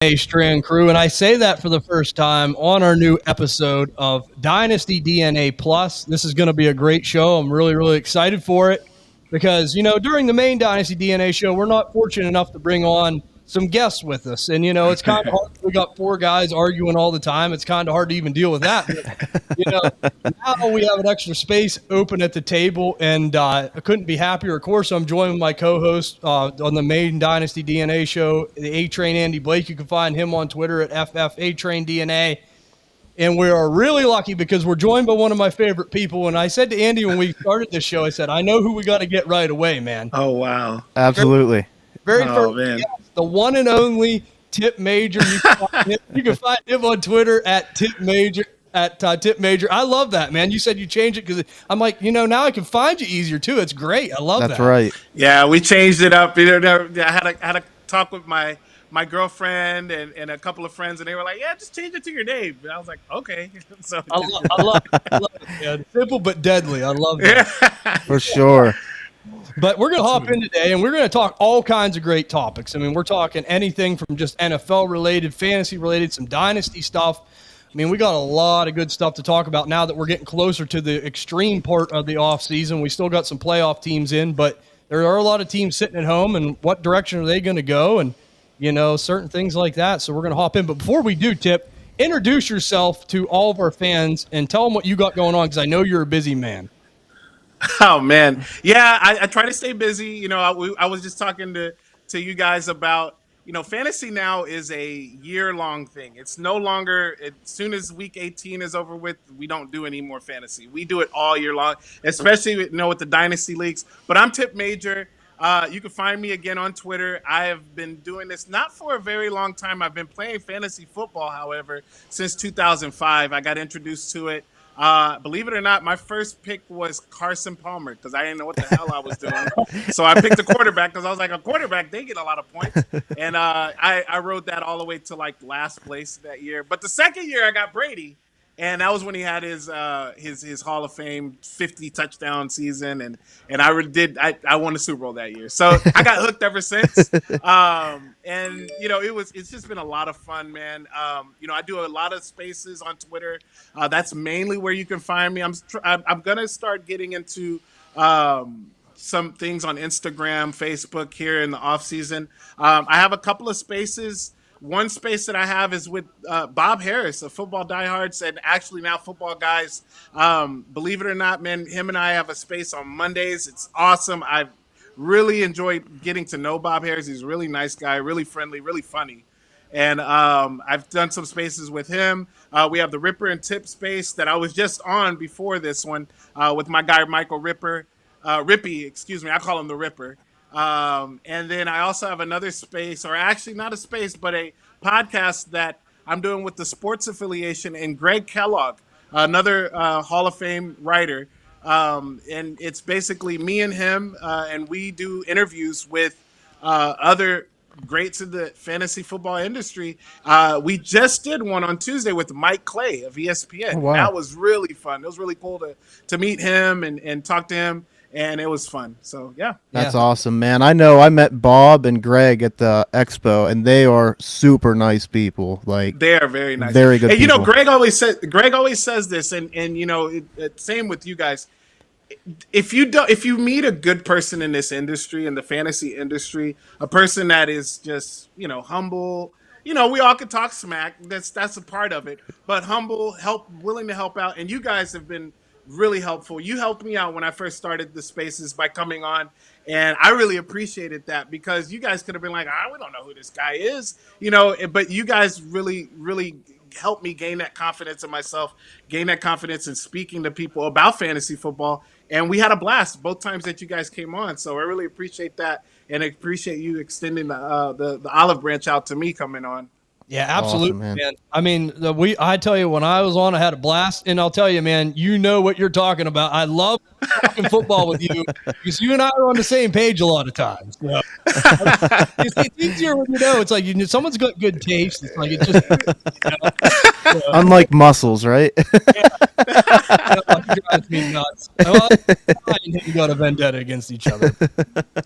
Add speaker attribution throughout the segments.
Speaker 1: Strand Crew, and I say that for the first time on our new episode of Dynasty DNA Plus. This is going to be a great show. I'm really, really excited for it because, during the main Dynasty DNA show, we're not fortunate enough to bring on some guests with us. And, it's kind of hard. We got four guys arguing all the time. It's kind of hard to even deal with that. But, now we have an extra space open at the table, and I couldn't be happier. Of course, I'm joined with my co-host on the main Dynasty DNA show, the A-Train Andy Blake. You can find him on Twitter at FFA-Train-DNA. And we are really lucky because we're joined by one of my favorite people. And I said to Andy when we started this show, I said, I know who we got to get right away, man.
Speaker 2: Oh, wow.
Speaker 3: Absolutely.
Speaker 1: Very first, man. The one and only Tipp Major. You can find him on Twitter at Tipp Major. Tipp Major. I love that, man. You said you changed it because I'm like, now I can find you easier too. It's great. I love that.
Speaker 3: That's right.
Speaker 2: Yeah, we changed it up. I had a talk with my girlfriend and a couple of friends, and they were like, "Yeah, just change it to your name." And I was like, "Okay." So
Speaker 1: I love it, man. Simple but deadly. I love that.
Speaker 3: For sure.
Speaker 1: But we're going to hop in today, and we're going to talk all kinds of great topics. I mean, we're talking anything from just NFL-related, fantasy-related, some dynasty stuff. I mean, we got a lot of good stuff to talk about now that we're getting closer to the extreme part of the offseason. We still got some playoff teams in, but there are a lot of teams sitting at home, and what direction are they going to go, and, certain things like that. So we're going to hop in. But before we do, Tipp, introduce yourself to all of our fans and tell them what you got going on because I know you're a busy man.
Speaker 2: Oh, man. Yeah, I try to stay busy. I was just talking to you guys about, fantasy now is a year-long thing. It's no longer, as soon as week 18 is over with, we don't do any more fantasy. We do it all year long, especially with the Dynasty Leagues. But I'm Tipp Major. You can find me again on Twitter. I have been doing this not for a very long time. I've been playing fantasy football, however, since 2005. I got introduced to it. Believe it or not, my first pick was Carson Palmer because I didn't know what the hell I was doing. So I picked a quarterback because I was like, a quarterback, they get a lot of points. And I rode that all the way to like last place that year. But the second year I got Brady. And that was when he had his Hall of Fame 50 touchdown season, and I won the Super Bowl that year. So I got hooked ever since. And it's just been a lot of fun, man. I do a lot of spaces on Twitter. That's mainly where you can find me. I'm gonna start getting into some things on Instagram, Facebook here in the off season. I have a couple of spaces. One space that I have is with Bob Harris of Football Diehards and actually now Football Guys. Believe it or not, man, him and I have a space on Mondays. It's awesome. I've really enjoyed getting to know Bob Harris. He's a really nice guy, really friendly, really funny. And I've done some spaces with him. We have the Ripper and Tip space that I was just on before this one with my guy Michael Rippy, I call him the Ripper. And then I also have another space, or actually not a space, but a podcast that I'm doing with the Sports Affiliation and Greg Kellogg, another Hall of Fame writer. And it's basically me and him, and we do interviews with other greats in the fantasy football industry. We just did one on Tuesday with Mike Clay of ESPN. Oh, wow. That was really fun. It was really cool to meet him and talk to him. And it was fun. So, yeah.
Speaker 3: That's awesome, man. I know I met Bob and Greg at the expo, and they are super nice people. Like,
Speaker 2: they are very nice.
Speaker 3: Very good people.
Speaker 2: And, Greg always says this, and same with you guys. If you meet a good person in this industry, in the fantasy industry, a person that is just, humble, we all could talk smack. That's a part of it. But humble, willing to help out. And you guys have been really helpful. You helped me out when I first started the spaces by coming on, and I really appreciated that because you guys could have been like, we don't know who this guy is, but you guys really, really helped me gain that confidence in myself, gain that confidence in speaking to people about fantasy football, and we had a blast both times that you guys came on, so I really appreciate that, and I appreciate you extending the olive branch out to me coming on.
Speaker 1: Yeah, absolutely, awesome, man. I mean, I tell you, when I was on, I had a blast, and I'll tell you, man, you know what you're talking about. I love talking football with you because you and I are on the same page a lot of times. Yeah. It's easier when it's like someone's got good taste. It's like it just
Speaker 3: unlike muscles, right?
Speaker 1: Yeah. He drives me nuts. Well, I and him got a vendetta against each other.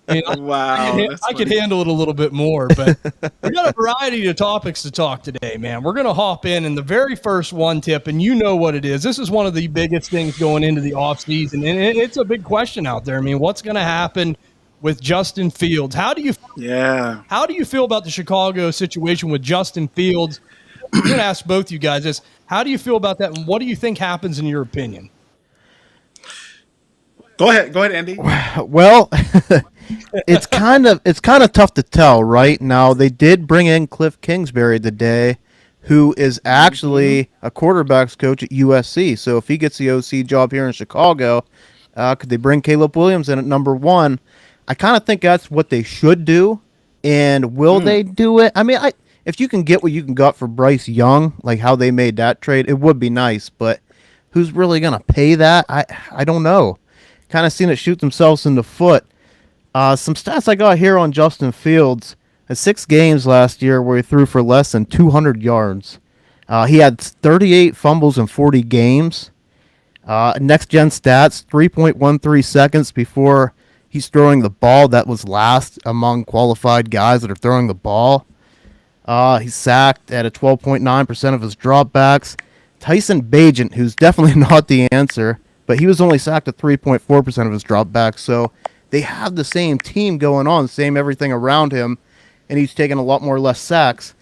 Speaker 1: I mean,
Speaker 2: Wow, that's
Speaker 1: I could
Speaker 2: funny.
Speaker 1: handle it a little bit more, but we got a variety of topics to talk today, man. We're going to hop in the very first one, Tip, and you know what it is. This is one of the biggest things going into the offseason, and it's a big question out there. I mean, what's going to happen with Justin Fields? How do you feel about the Chicago situation with Justin Fields? I'm going to ask both you guys this. How do you feel about that, and what do you think happens in your opinion?
Speaker 2: Go ahead, Andy.
Speaker 3: Well, it's kind of tough to tell right now. They did bring in Cliff Kingsbury today, who is actually a quarterbacks coach at USC. So if he gets the OC job here in Chicago, could they bring Caleb Williams in at number 1? I kind of think that's what they should do. And will they do it? I mean, if you can get what you can get for Bryce Young, like how they made that trade, it would be nice. But who's really going to pay that? I don't know. Kind of seen it shoot themselves in the foot. Some stats I got here on Justin Fields. 6 games last year where he threw for less than 200 yards. He had 38 fumbles in 40 games. Next gen stats, 3.13 seconds before he's throwing the ball. That was last among qualified guys that are throwing the ball. He's sacked at a 12.9% of his dropbacks. Tyson Bagent, who's definitely not the answer, but he was only sacked at 3.4% of his dropbacks. So they have the same team going on, same everything around him, and he's taking a lot more less sacks.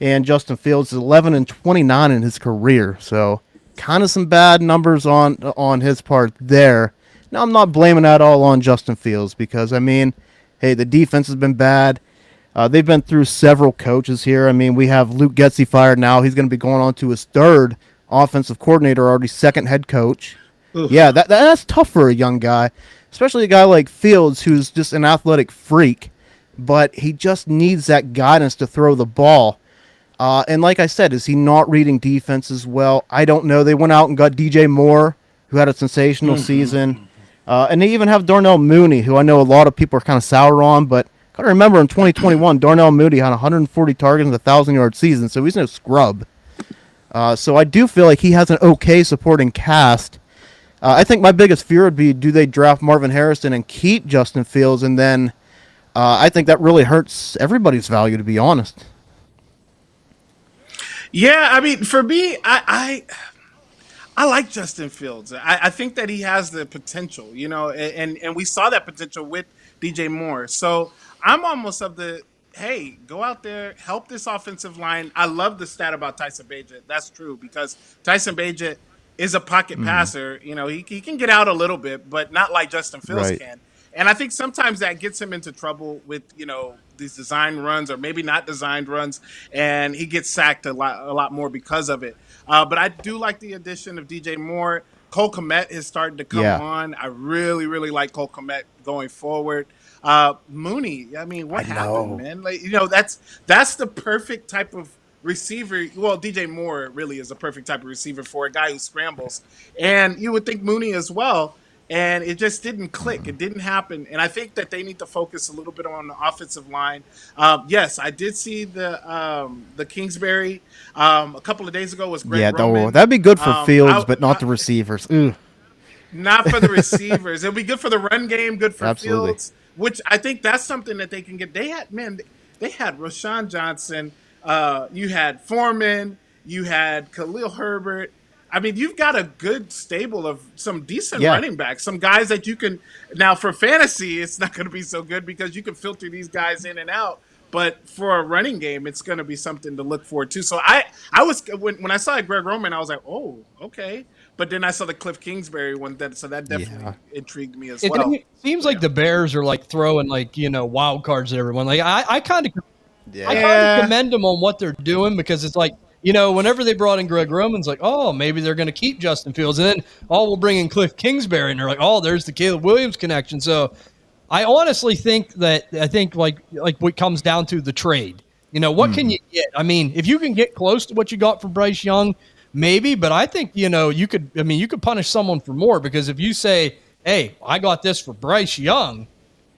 Speaker 3: And Justin Fields is 11-29 in his career. So kind of some bad numbers on his part there. Now, I'm not blaming that all on Justin Fields because, I mean, hey, the defense has been bad. They've been through several coaches here. I mean, we have Luke Getsy fired now. He's going to be going on to his 3rd offensive coordinator, already 2nd head coach. Oof. Yeah, that's tough for a young guy, especially a guy like Fields who's just an athletic freak, but he just needs that guidance to throw the ball. And like I said, is he not reading defenses well? I don't know. They went out and got DJ Moore, who had a sensational season. And they even have Darnell Mooney, who I know a lot of people are kind of sour on, but got to remember in 2021, Darnell Mooney had 140 targets in a 1,000-yard season, so he's no scrub. So I do feel like he has an okay supporting cast. I think my biggest fear would be, do they draft Marvin Harrison and keep Justin Fields? And then I think that really hurts everybody's value, to be honest.
Speaker 2: Yeah, I mean, for me, I like Justin Fields. I think that he has the potential, and we saw that potential with DJ Moore. So I'm almost of the, hey, go out there, help this offensive line. I love the stat about Tyson Bagent. That's true because Tyson Bagent is a pocket passer. He can get out a little bit, but not like Justin Fields can. And I think sometimes that gets him into trouble with, these design runs or maybe not designed runs, and he gets sacked a lot more because of it. But I do like the addition of DJ Moore. Cole Kmet is starting to come on. I really, really like Cole Kmet going forward. Mooney, I mean, what happened, man? Like, that's the perfect type of receiver. Well, DJ Moore really is a perfect type of receiver for a guy who scrambles. And you would think Mooney as well. And it just didn't click. It didn't happen. And I think that they need to focus a little bit on the offensive line. Yes, I did see the Kingsbury a couple of days ago was Greg Roman.
Speaker 3: That'd be good for Fields, but not the receivers.
Speaker 2: Not for the receivers. It'll be good for the run game, good for Fields, which I think that's something that they can get. They had Rashawn Johnson. You had Foreman. You had Khalil Herbert. I mean, you've got a good stable of some decent running backs, some guys that you can – now, for fantasy, it's not going to be so good because you can filter these guys in and out. But for a running game, it's going to be something to look forward to. So I was – when I saw Greg Roman, I was like, oh, okay. But then I saw the Cliff Kingsbury one, so that definitely intrigued me as well.
Speaker 1: It seems like the Bears are like throwing wild cards at everyone. Like I kind of commend them on what they're doing because it's like, whenever they brought in Greg Roman's like, oh, maybe they're going to keep Justin Fields. And then, we'll bring in Cliff Kingsbury. And they're like, oh, there's the Caleb Williams connection. So I honestly think like what comes down to the trade. What can you get? I mean, if you can get close to what you got for Bryce Young, maybe. But I think, you could punish someone for more because if you say, hey, I got this for Bryce Young,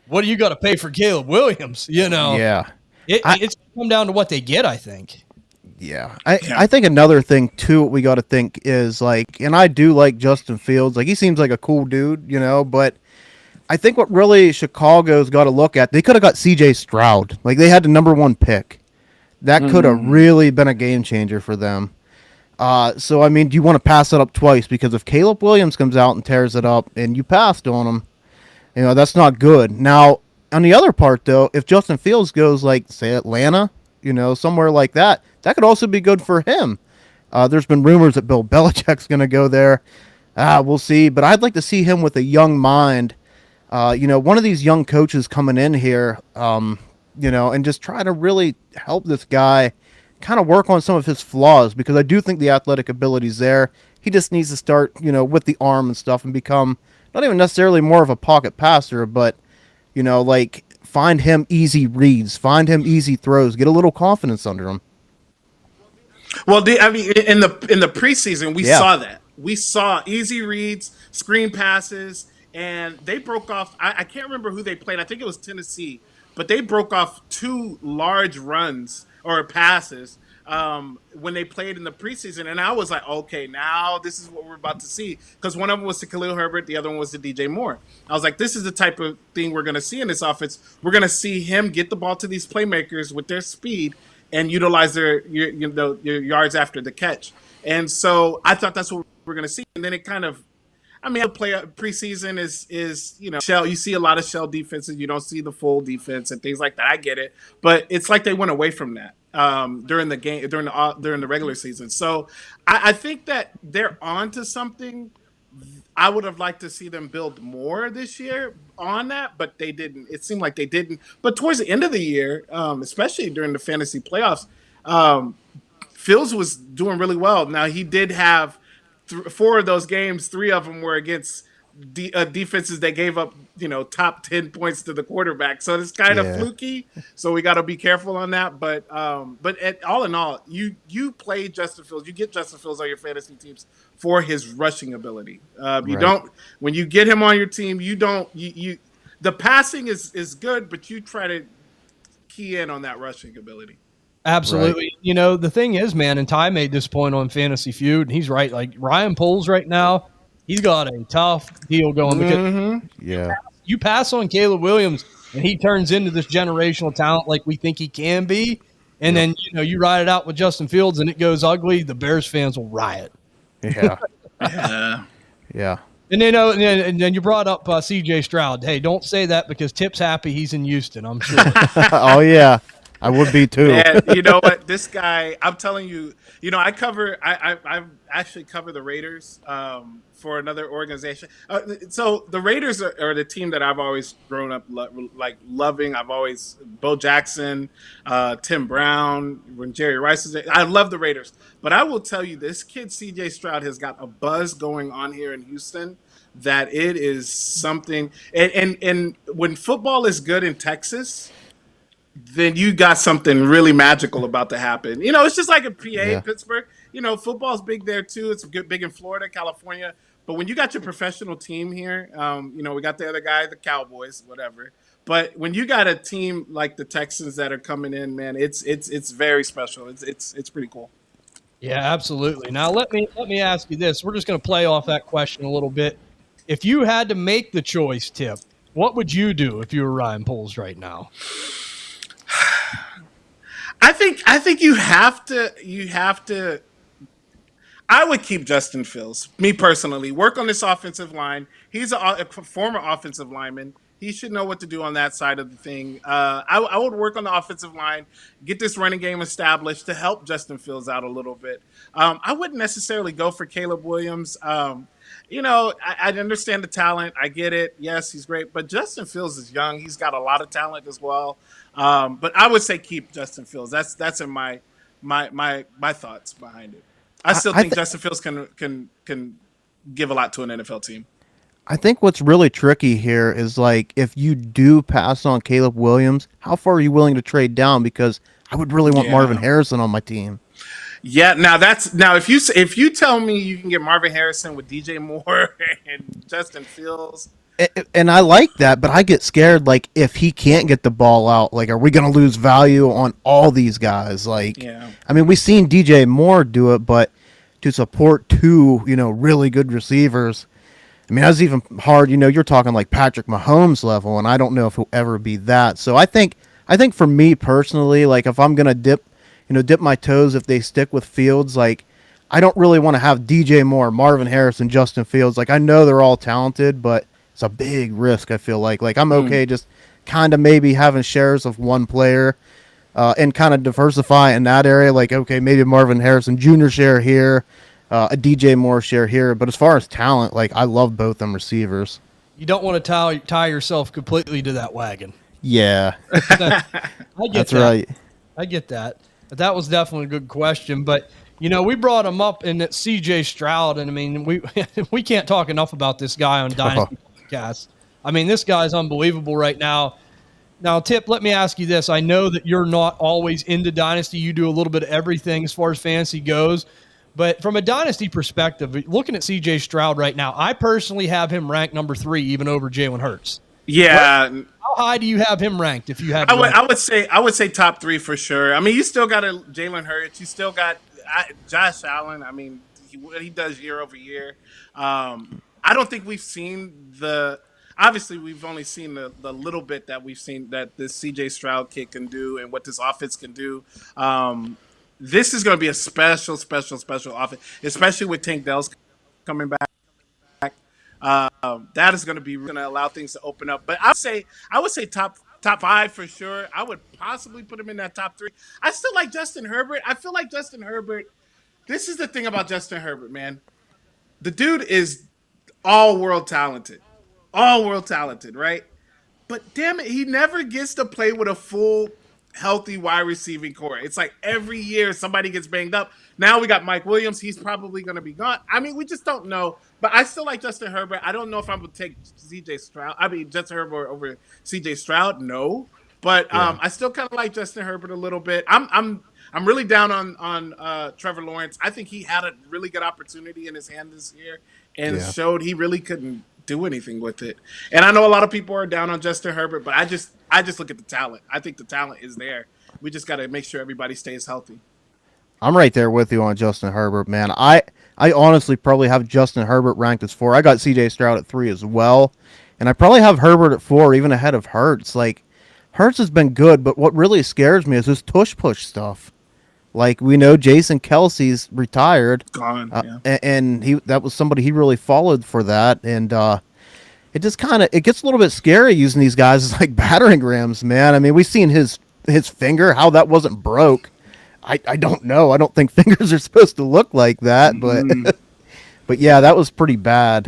Speaker 1: what do you got to pay for Caleb Williams?
Speaker 3: Yeah.
Speaker 1: It's come down to what they get, I think.
Speaker 3: Yeah.
Speaker 2: Yeah.
Speaker 3: I think another thing too we got to think is like, and I do like Justin Fields. Like he seems like a cool dude, but I think what really Chicago's got to look at, they could have got CJ Stroud. Like they had the number 1 pick. That could have really been a game changer for them. So I mean, do you want to pass it up twice? Because if Caleb Williams comes out and tears it up and you passed on him, that's not good. Now, on the other part though, if Justin Fields goes like say Atlanta, somewhere like that, that could also be good for him. There's been rumors that Bill Belichick's going to go there. We'll see, but I'd like to see him with a young mind. One of these young coaches coming in here, and just try to really help this guy kind of work on some of his flaws, because I do think the athletic ability's there. He just needs to start, with the arm and stuff and become not even necessarily more of a pocket passer, but, like find him easy reads, find him easy throws, get a little confidence under him.
Speaker 2: Well, I mean, in the preseason, we saw that. We saw easy reads, screen passes, and they broke off. I can't remember who they played. I think it was Tennessee, but they broke off 2 large runs or passes when they played in the preseason. And I was like, okay, now this is what we're about to see. Because one of them was to Khalil Herbert, the other one was to DJ Moore. I was like, this is the type of thing we're going to see in this offense. We're going to see him get the ball to these playmakers with their speed and utilize their your yards after the catch. And so I thought that's what we're going to see. And then it kind of, preseason is shell. You see a lot of shell defenses. You don't see the full defense and things like that. I get it, but it's like they went away from that during the game, during the regular season. So I think that they're on to something. I would have liked to see them build more this year on that, but they didn't. It seemed like they didn't. But towards the end of the year, especially during the fantasy playoffs, Fields was doing really well. Now, he did have 4 of those games. 3 of them were against defenses that gave up, top 10 points to the quarterback. So it's kind of fluky. So we got to be careful on that. But all in all, you play Justin Fields. You get Justin Fields on your fantasy teams for his rushing ability. You don't, when you get him on your team, the passing is good, but you try to key in on that rushing ability.
Speaker 1: Absolutely. Right. The thing is, man, and Ty made this point on Fantasy Feud, and he's right. Like Ryan Poles right now, he's got a tough deal going because you pass on Caleb Williams and he turns into this generational talent like we think he can be. And then, you ride it out with Justin Fields and it goes ugly. The Bears fans will riot.
Speaker 3: Yeah.
Speaker 1: Yeah. And then you brought up CJ Stroud. Hey, don't say that because Tip's happy he's in Houston, I'm sure.
Speaker 3: Oh, yeah. I would be too.
Speaker 2: And you know what? This guy, I'm telling you, I actually cover the Raiders for another organization. So the Raiders are the team that I've always grown up loving. I've always, Bo Jackson, Tim Brown, when Jerry Rice is there. I love the Raiders. But I will tell you, this kid, CJ Stroud, has got a buzz going on here in Houston that it is something. And when football is good in Texas, then you got something really magical about to happen. It's just like in PA, Pittsburgh. Football's big there too. It's big in Florida, California. But when you got your professional team here, we got the other guy, the Cowboys, whatever. But when you got a team like the Texans that are coming in, man, it's very special. It's pretty cool.
Speaker 1: Yeah, absolutely. Now let me ask you this. We're just going to play off that question a little bit. If you had to make the choice, Tip, what would you do if you were Ryan Poles right now?
Speaker 2: I think you have to. I would keep Justin Fields, me personally. Work on this offensive line. He's a former offensive lineman. He should know what to do on that side of the thing. I would work on the offensive line, get this running game established to help Justin Fields out a little bit. I wouldn't necessarily go for Caleb Williams. I understand the talent. I get it. Yes, he's great. But Justin Fields is young. He's got a lot of talent as well. But I would say keep Justin Fields. That's in my thoughts behind it. I still think Justin Fields can give a lot to an NFL team.
Speaker 3: I think what's really tricky here is like if you do pass on Caleb Williams, how far are you willing to trade down? Because I would really want Marvin Harrison on my team.
Speaker 2: Yeah, now if you tell me you can get Marvin Harrison with DJ Moore and Justin Fields,
Speaker 3: And I like that, but I get scared. Like, if he can't get the ball out, like, are we going to lose value on all these guys? Like,
Speaker 2: Yeah.
Speaker 3: I mean, we've seen DJ Moore do it, but to support two, really good receivers, I mean, that's even hard. You're talking like Patrick Mahomes level, and I don't know if he'll ever be that. So I think for me personally, like, if I'm gonna dip my toes, if they stick with Fields, like, I don't really want to have DJ Moore, Marvin Harrison, Justin Fields. Like, I know they're all talented, but it's a big risk. I feel like I'm okay just kind of maybe having shares of one player, and kind of diversify in that area. Like, okay, maybe Marvin Harrison Jr. share here. A DJ Moore share here, but as far as talent, like, I love both them receivers.
Speaker 1: You don't want to tie yourself completely to that wagon.
Speaker 3: Yeah,
Speaker 1: I get
Speaker 3: that's
Speaker 1: that.
Speaker 3: right.
Speaker 1: I get that. But that was definitely a good question. But we brought him up in that CJ Stroud, and I mean, we can't talk enough about this guy on Dynasty Podcast. I mean, this guy's unbelievable right now. Now, Tipp, let me ask you this. I know that you're not always into Dynasty. You do a little bit of everything as far as fantasy goes. But from a Dynasty perspective, looking at CJ Stroud right now, I personally have him ranked number 3, even over Jalen Hurts.
Speaker 2: Yeah.
Speaker 1: How high do you have him ranked? If you had,
Speaker 2: I would say top 3 for sure. I mean, you still got Jalen Hurts. You still got Josh Allen. I mean, what he does year over year. I don't think we've seen obviously we've only seen the little bit that we've seen that this CJ Stroud kid can do and what this offense can do. This is going to be a special offense, especially with Tank Dell's coming back. That is going to allow things to open up. But I would say top 5 for sure. I would possibly put him in that top 3. I still like Justin Herbert. I feel like Justin Herbert. This is the thing about Justin Herbert, man. The dude is all world talented, right? But damn it, he never gets to play with a full healthy wide receiving core. It's like every year somebody gets banged up. Now we got Mike Williams. He's probably going to be gone. I mean, we just don't know. But I still like Justin Herbert. I don't know if I'm going to take Justin Herbert over CJ Stroud. No, but I still kind of like Justin Herbert a little bit. I'm really down on Trevor Lawrence. I think he had a really good opportunity in his hand this year and showed he really couldn't do anything with it. And I know a lot of people are down on Justin Herbert, but I just look at the talent. I think the talent is there. We just got to make sure everybody stays healthy.
Speaker 3: I'm right there with you on Justin Herbert, man. I honestly probably have Justin Herbert ranked as 4. I got CJ Stroud at 3 as well, and I probably have Herbert at 4, even ahead of Hurts. Like, Hurts has been good, but what really scares me is this tush-push stuff. Like, we know Jason Kelsey's retired,
Speaker 2: gone,
Speaker 3: and that was somebody he really followed for that, and it just it gets a little bit scary using these guys as like battering rams, man. I mean, we've seen his finger, how that wasn't broke. I don't know. I don't think fingers are supposed to look like that, but but yeah, that was pretty bad.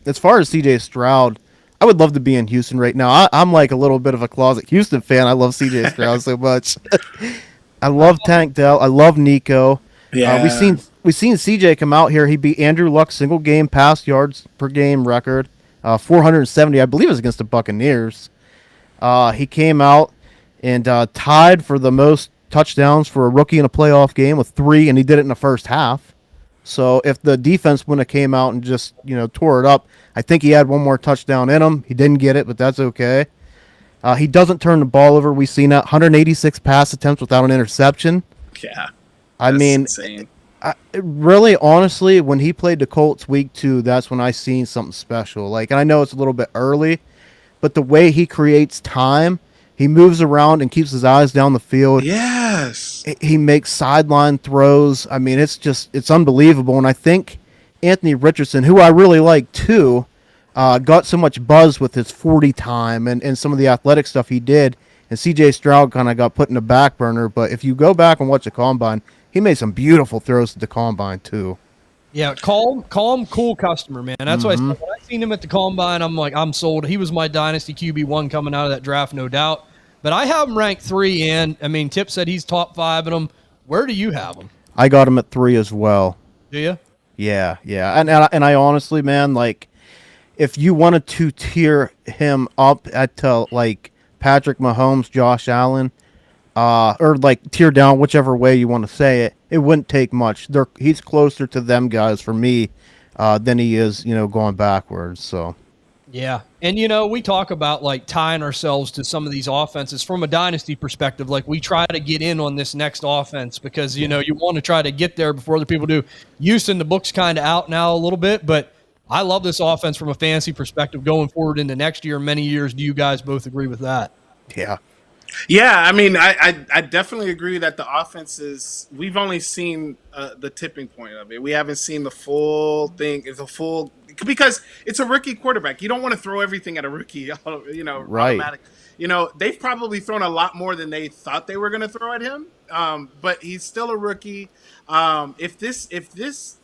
Speaker 3: As far as CJ Stroud, I would love to be in Houston right now. I'm like a little bit of a closet Houston fan. I love CJ Stroud so much. I love Tank Dell. I love Nico.
Speaker 2: Yeah.
Speaker 3: We've seen CJ come out here. He beat Andrew Luck's single game pass yards per game record, 470. I believe it was against the Buccaneers. He came out and tied for the most touchdowns for a rookie in a playoff game with 3, and he did it in the first half. So if the defense wouldn't have came out and just tore it up, I think he had one more touchdown in him. He didn't get it, but that's okay. He doesn't turn the ball over. We've seen that 186 pass attempts without an interception.
Speaker 2: Yeah,
Speaker 3: I mean,
Speaker 2: insane.
Speaker 3: Really, honestly, when he played the Colts week 2, that's when I seen something special. Like, and I know it's a little bit early, but the way he creates time, he moves around and keeps his eyes down the field.
Speaker 2: Yes,
Speaker 3: he makes sideline throws. I mean, it's unbelievable. And I think Anthony Richardson, who I really like too, got so much buzz with his 40 time and some of the athletic stuff he did. And CJ Stroud kind of got put in the back burner. But if you go back and watch the combine, he made some beautiful throws at the combine too.
Speaker 1: Yeah, calm, cool customer, man. That's why I said, when I seen him at the combine, I'm like, I'm sold. He was my Dynasty QB1 coming out of that draft, no doubt. But I have him ranked 3, and I mean, Tipp said he's top 5 in them. Where do you have him?
Speaker 3: I got him at 3 as well.
Speaker 1: Do you?
Speaker 3: Yeah. And I honestly, man, like, if you wanted to tier him up at like Patrick Mahomes, Josh Allen, or like tier down, whichever way you want to say it, it wouldn't take much. He's closer to them guys for me than he is, going backwards. So.
Speaker 1: Yeah. And, we talk about like tying ourselves to some of these offenses from a dynasty perspective. Like we try to get in on this next offense because, you want to try to get there before other people do. Houston, the book's kind of out now a little bit, but I love this offense from a fantasy perspective going forward into next year, many years. Do you guys both agree with that?
Speaker 3: Yeah.
Speaker 2: Yeah, I mean, I definitely agree that the offense is. We've only seen the tipping point of it. We haven't seen the full thing. The full because it's a rookie quarterback. You don't want to throw everything at a rookie.
Speaker 3: Right.
Speaker 2: Automatic. They've probably thrown a lot more than they thought they were going to throw at him. But he's still a rookie. If this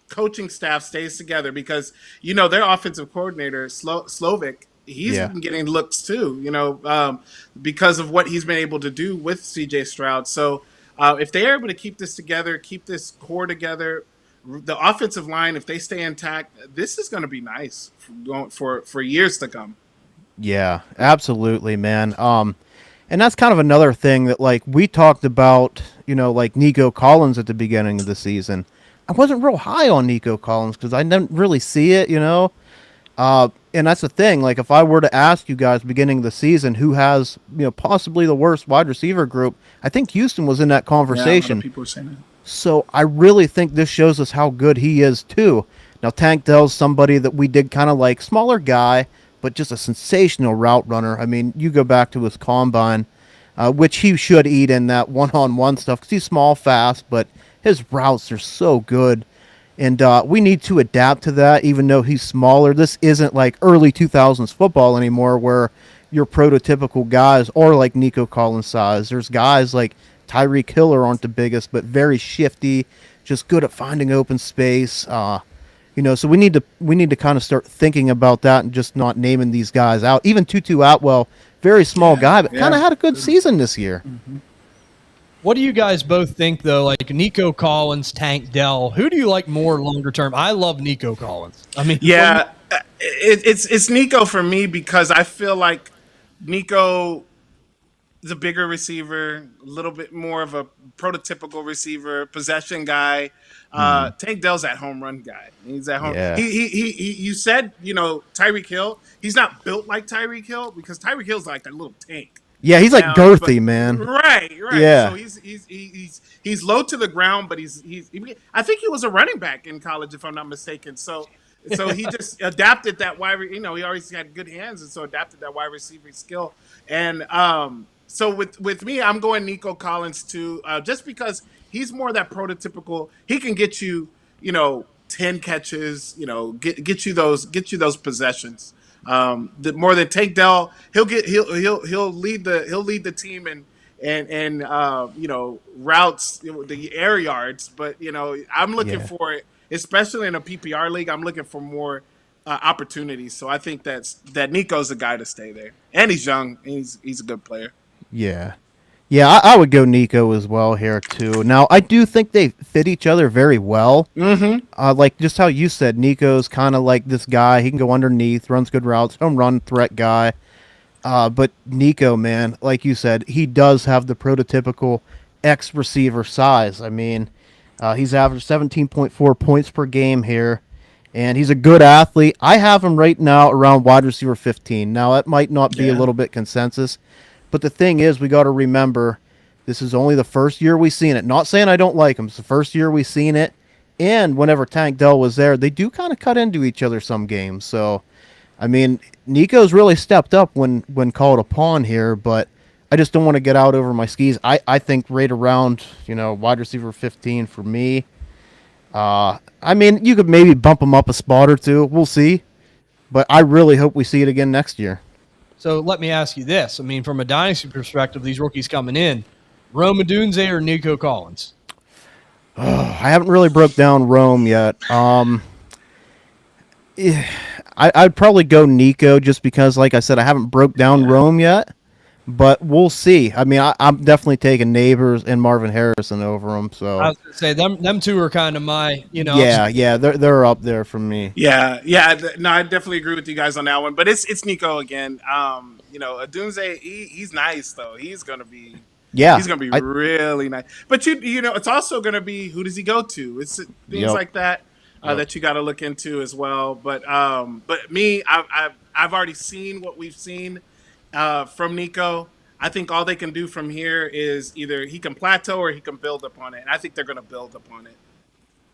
Speaker 2: coaching staff stays together, because their offensive coordinator Slovic, he's
Speaker 3: Yeah.
Speaker 2: been getting looks too, because of what he's been able to do with CJ Stroud. So if they're able to keep this together, keep this core together, the offensive line, if they stay intact, this is going to be nice for years to come.
Speaker 3: Yeah, absolutely, man. And that's kind of another thing that like we talked about, like Nico Collins at the beginning of the season. I wasn't real high on Nico Collins because I didn't really see it, and that's the thing. Like if I were to ask you guys beginning of the season who has, possibly the worst wide receiver group, I think Houston was in that
Speaker 2: Yeah, a lot of
Speaker 3: conversation.
Speaker 2: people are saying that.
Speaker 3: So I really think this shows us how good he is too. Now Tank Dell's somebody that we did kind of like, smaller guy, but just a sensational route runner. I mean, you go back to his combine, which he should eat in that one-on-one stuff because he's small, fast, but his routes are so good. And we need to adapt to that, even though he's smaller. This isn't like early 2000s football anymore where your prototypical guys are like Nico Collins size. There's guys like Tyreek Hill aren't the biggest, but very shifty, just good at finding open space. So we need to kind of start thinking about that and just not naming these guys out. Even Tutu Atwell, very small guy, but kind of had a good season this year.
Speaker 1: What do you guys both think, though? Like Nico Collins, Tank Dell, who do you like more longer term? I love Nico Collins. I mean,
Speaker 2: Yeah, it's Nico for me because I feel like Nico is a bigger receiver, a little bit more of a prototypical receiver, possession guy. Tank Dell's that home run guy. He's at home.
Speaker 3: Yeah.
Speaker 2: He you said, Tyreek Hill. He's not built like Tyreek Hill because Tyreek Hill's like a little tank.
Speaker 3: Yeah, he's like
Speaker 2: Now,
Speaker 3: girthy,
Speaker 2: but-
Speaker 3: man.
Speaker 2: Right.
Speaker 3: Yeah.
Speaker 2: So he's low to the ground, but I think he was a running back in college, if I'm not mistaken. So he just adapted that wide. He always had good hands, and so adapted that wide receiver skill. And so with me, I'm going Nico Collins too, just because he's more that prototypical. He can get you, 10 catches, get you those possessions. More than Tank Dell, he'll lead the team and routes, the air yards. But I'm looking for it, especially in a PPR league. I'm looking for more opportunities. So I think that Nico's the guy to stay there, and he's young. And he's a good player.
Speaker 3: Yeah. Yeah, I would go Nico as well here, too. Now, I do think they fit each other very well.
Speaker 2: Mm-hmm.
Speaker 3: Like just how you said, Nico's kind of like this guy. He can go underneath, runs good routes, home run threat guy. But Nico, man, like you said, he does have the prototypical X-receiver size. I mean, he's averaged 17.4 points per game here, and he's a good athlete. I have him right now around wide receiver 15. Now, that might not be a little bit consensus, but the thing is, we got to remember, this is only the first year we've seen it. Not saying I don't like him. It's the first year we've seen it. And whenever Tank Dell was there, they do kind of cut into each other some games. So, I mean, Nico's really stepped up when called upon here, but I just don't want to get out over my skis. I think right around, wide receiver 15 for me. I mean, you could maybe bump him up a spot or two. We'll see. But I really hope we see it again next year.
Speaker 1: So let me ask you this. I mean, from a dynasty perspective, these rookies coming in, Rome Odunze or Nico Collins?
Speaker 3: I haven't really broke down Rome yet. I'd probably go Nico just because, like I said, I haven't broke down Rome yet. But we'll see. I mean, I'm definitely taking Neighbors and Marvin Harrison over them. So
Speaker 1: I was going to say them two are kind of my,
Speaker 3: Yeah, they're up there for me.
Speaker 2: Yeah. No, I definitely agree with you guys on that one. But it's Nico again. Odunze, he's nice though. He's gonna be really nice. But it's also gonna be, who does he go to? It's things like that. that you got to look into as well. But me, I've already seen what we've seen from Nico. I think all they can do from here is either he can plateau or he can build upon it. And I think they're going to build upon it.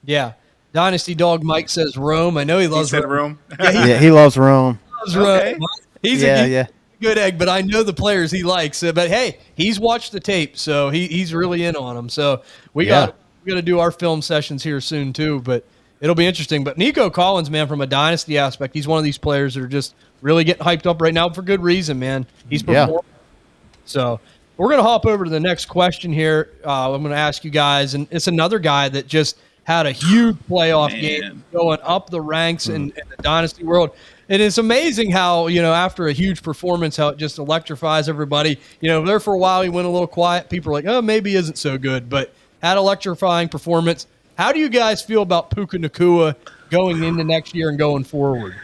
Speaker 1: Yeah. Dynasty Dog Mike says Rome. I know he
Speaker 2: He
Speaker 1: loves
Speaker 2: said
Speaker 1: Rome.
Speaker 2: Rome.
Speaker 3: Yeah, he loves Rome.
Speaker 1: Loves
Speaker 2: Okay.
Speaker 1: Rome. He's
Speaker 3: Yeah,
Speaker 1: a
Speaker 3: yeah.
Speaker 1: good egg, but I know the players he likes. But hey, he's watched the tape, so he's really in on them. So we got to do our film sessions here soon too. But it'll be interesting. But Nico Collins, man, from a dynasty aspect, he's one of these players that are just really getting hyped up right now for good reason, man. He's performing. So we're going to hop over to the next question here. I'm going to ask you guys, and it's another guy that just had a huge playoff game going up the ranks in the dynasty world. And it's amazing how, after a huge performance, how it just electrifies everybody. There for a while he went a little quiet. People are like, oh, maybe he isn't so good, but had electrifying performance. How do you guys feel about Puka Nacua going into next year and going forward?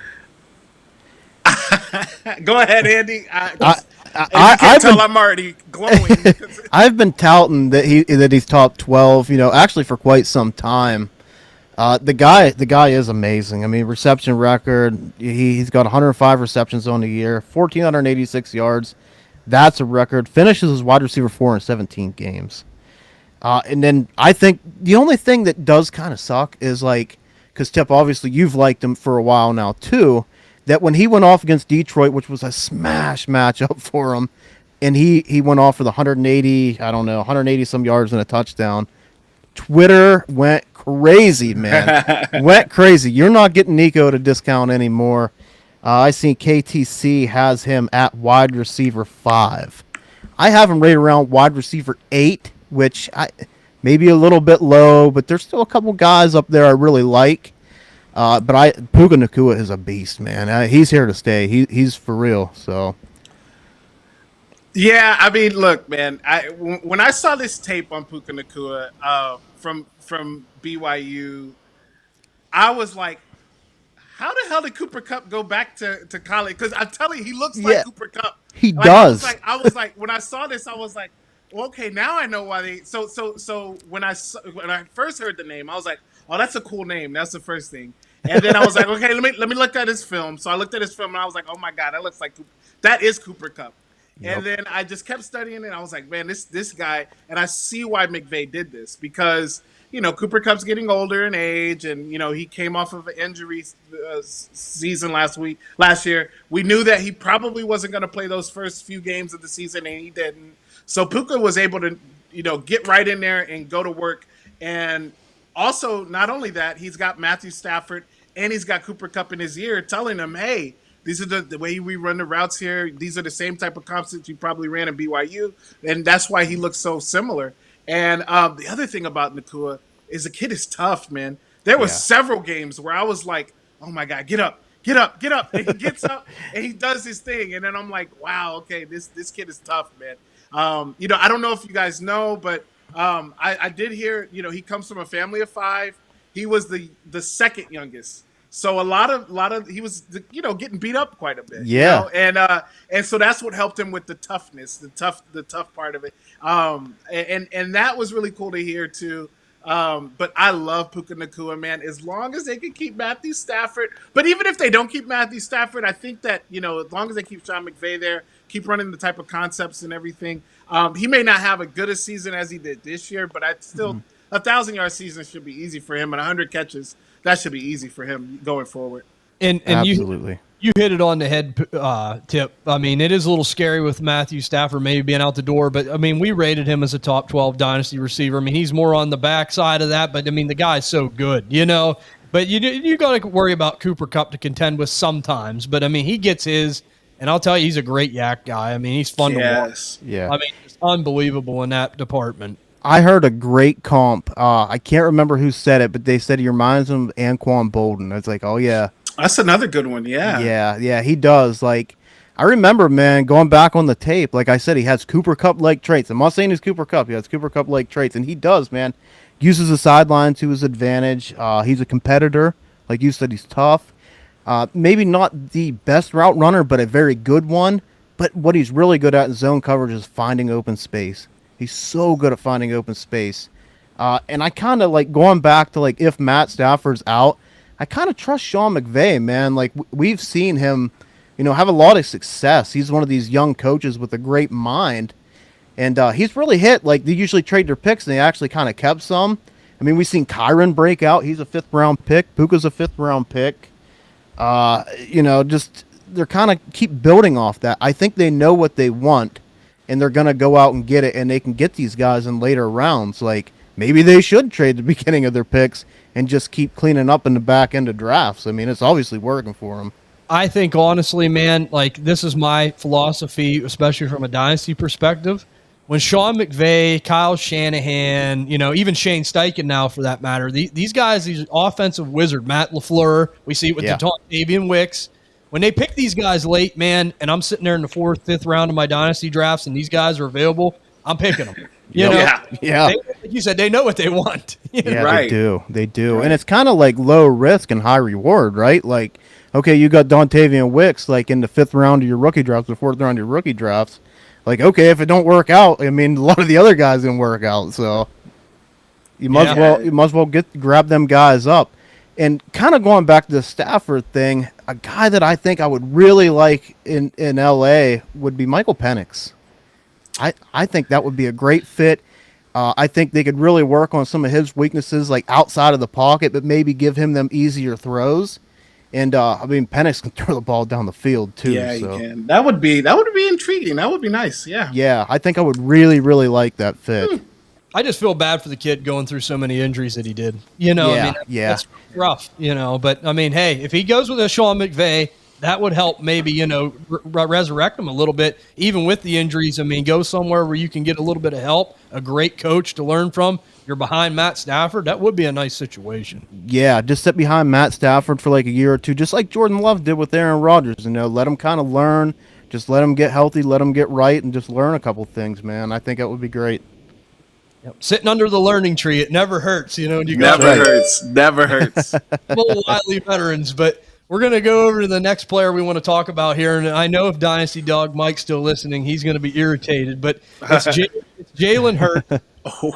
Speaker 2: Go ahead, Andy. I'm already glowing.
Speaker 3: I've been touting that he's top 12. Actually for quite some time. The guy is amazing. I mean, reception record. He's got 105 receptions on the year, 1,486 yards. That's a record. Finishes as wide receiver 4 in 17 games. And then I think the only thing that does kind of suck is because Tipp, obviously you've liked him for a while now too, that when he went off against Detroit, which was a smash matchup for him, and he went off for the 180 some yards and a touchdown, Twitter went crazy, man. Went crazy. You're not getting Nico at a discount anymore. I seen KTC has him at wide receiver 5. I have him right around wide receiver 8, which maybe a little bit low, but there's still a couple guys up there I really like. But Puka Nacua is a beast, man. He's here to stay. He's for real. So.
Speaker 2: Yeah, I mean, look, man. When I saw this tape on Puka Nacua from BYU, I was like, how the hell did Cooper Kupp go back to college? Because I'm telling you, he looks like Cooper Kupp.
Speaker 3: He does.
Speaker 2: I was like, when I saw this, I was like, well, okay, now I know why they. So when I first heard the name, I was like, oh, that's a cool name. That's the first thing. And then I was like, okay, let me look at his film. So I looked at his film and I was like, oh my god, that is Cooper Kupp. Yep. And then I just kept studying it. And I was like, man, this guy, and I see why McVay did this because Cooper Kupp's getting older in age, and he came off of an injury season last year. We knew that he probably wasn't going to play those first few games of the season, and he didn't. So Puka was able to get right in there and go to work. And also, not only that, he's got Matthew Stafford and he's got Cooper Kupp in his ear telling him, hey, these are the way we run the routes here. These are the same type of comps that you probably ran in BYU. And that's why he looks so similar. And the other thing about Nacua is the kid is tough, man. There were several games where I was like, oh, my God, get up. And he gets up and he does his thing. And then I'm like, wow, okay, this kid is tough, man. I don't know if you guys know, but I did hear, he comes from a family of 5. He was the second youngest. So a lot of he was getting beat up quite a bit.
Speaker 3: Yeah.
Speaker 2: And so that's what helped him with the toughness, the tough part of it. And that was really cool to hear too. But I love Puka Nacua, man, as long as they can keep Matthew Stafford. But even if they don't keep Matthew Stafford, I think that, as long as they keep Sean McVay there, keep running the type of concepts and everything, he may not have a good a season as he did this year, but I still 1,000-yard season should be easy for him, and 100 catches, that should be easy for him going forward.
Speaker 3: And absolutely.
Speaker 1: You hit it on the head, Tipp. I mean, it is a little scary with Matthew Stafford maybe being out the door, but, I mean, we rated him as a top 12 dynasty receiver. I mean, he's more on the backside of that, but, I mean, the guy's so good, But you got to worry about Cooper Kupp to contend with sometimes. But, I mean, he gets his, and I'll tell you, he's a great yak guy. I mean, he's fun to watch.
Speaker 3: Yeah.
Speaker 1: I mean, it's unbelievable in that department.
Speaker 3: I heard a great comp. I can't remember who said it, but they said he reminds him of Anquan Bolden. I was like, oh, yeah.
Speaker 2: That's another good one, yeah.
Speaker 3: Yeah, he does. I remember, man, going back on the tape, like I said, he has Cooper Kupp-like traits. I'm not saying he's Cooper Kupp. He has Cooper Kupp-like traits, and he does, man. Uses the sideline to his advantage. He's a competitor. Like you said, he's tough. Maybe not the best route runner, but a very good one. But what he's really good at in zone coverage is finding open space. He's so good at finding open space. And I kind of like going back to if Matt Stafford's out, I kind of trust Sean McVay, man. Like we've seen him, have a lot of success. He's one of these young coaches with a great mind, and he's really hit. Like they usually trade their picks, and they actually kind of kept some. I mean, we've seen Kyron break out. He's a 5th-round pick. Puka's a 5th-round pick. Just they're kind of keep building off that. I think they know what they want, and they're gonna go out and get it, and they can get these guys in later rounds. Like maybe they should trade the beginning of their picks and just keep cleaning up in the back end of drafts. I mean, it's obviously working for them.
Speaker 1: I think honestly, man, like this is my philosophy, especially from a dynasty perspective. When Sean McVay, Kyle Shanahan, even Shane Steichen now for that matter, these guys, these offensive wizard, Matt LaFleur, we see it with Dontavian Wicks. When they pick these guys late, man, and I'm sitting there in the 4th, 5th round of my dynasty drafts and these guys are available, I'm picking them.
Speaker 3: Yeah.
Speaker 1: Like you said, they know what they want.
Speaker 3: Yeah,
Speaker 2: Right.
Speaker 3: They do. Right. And it's kind of like low risk and high reward, right? Like, okay, you got Dontavian Wicks like in the 5th round of your rookie drafts, the 4th round of your rookie drafts. Like, okay, if it don't work out, I mean, a lot of the other guys didn't work out, so you must well grab them guys up. And kind of going back to the Stafford thing, a guy that I think I would really like in LA would be Michael Penix. I think that would be a great fit. I think they could really work on some of his weaknesses, like outside of the pocket, but maybe give him them easier throws. And Penix can throw the ball down the field too.
Speaker 2: Yeah, so. He can. That would be intriguing. That would be nice. Yeah.
Speaker 3: Yeah, I think I would really, really like that fit.
Speaker 1: I just feel bad for the kid going through so many injuries that he did. That's rough. But I mean, hey, if he goes with a Sean McVay, that would help maybe, resurrect him a little bit, even with the injuries. I mean, go somewhere where you can get a little bit of help, a great coach to learn from. You're behind Matt Stafford. That would be a nice situation.
Speaker 3: Yeah, just sit behind Matt Stafford for like a year or two, just like Jordan Love did with Aaron Rodgers. Let him kind of learn. Just let him get healthy, let him get right, and just learn a couple things, man. I think that would be great.
Speaker 1: Yep. Sitting under the learning tree, it never hurts.
Speaker 2: Never hurts.
Speaker 1: Little wily veterans, but we're going to go over to the next player we want to talk about here. And I know if Dynasty Dog Mike's still listening, he's going to be irritated, but it's Jalen Hurts.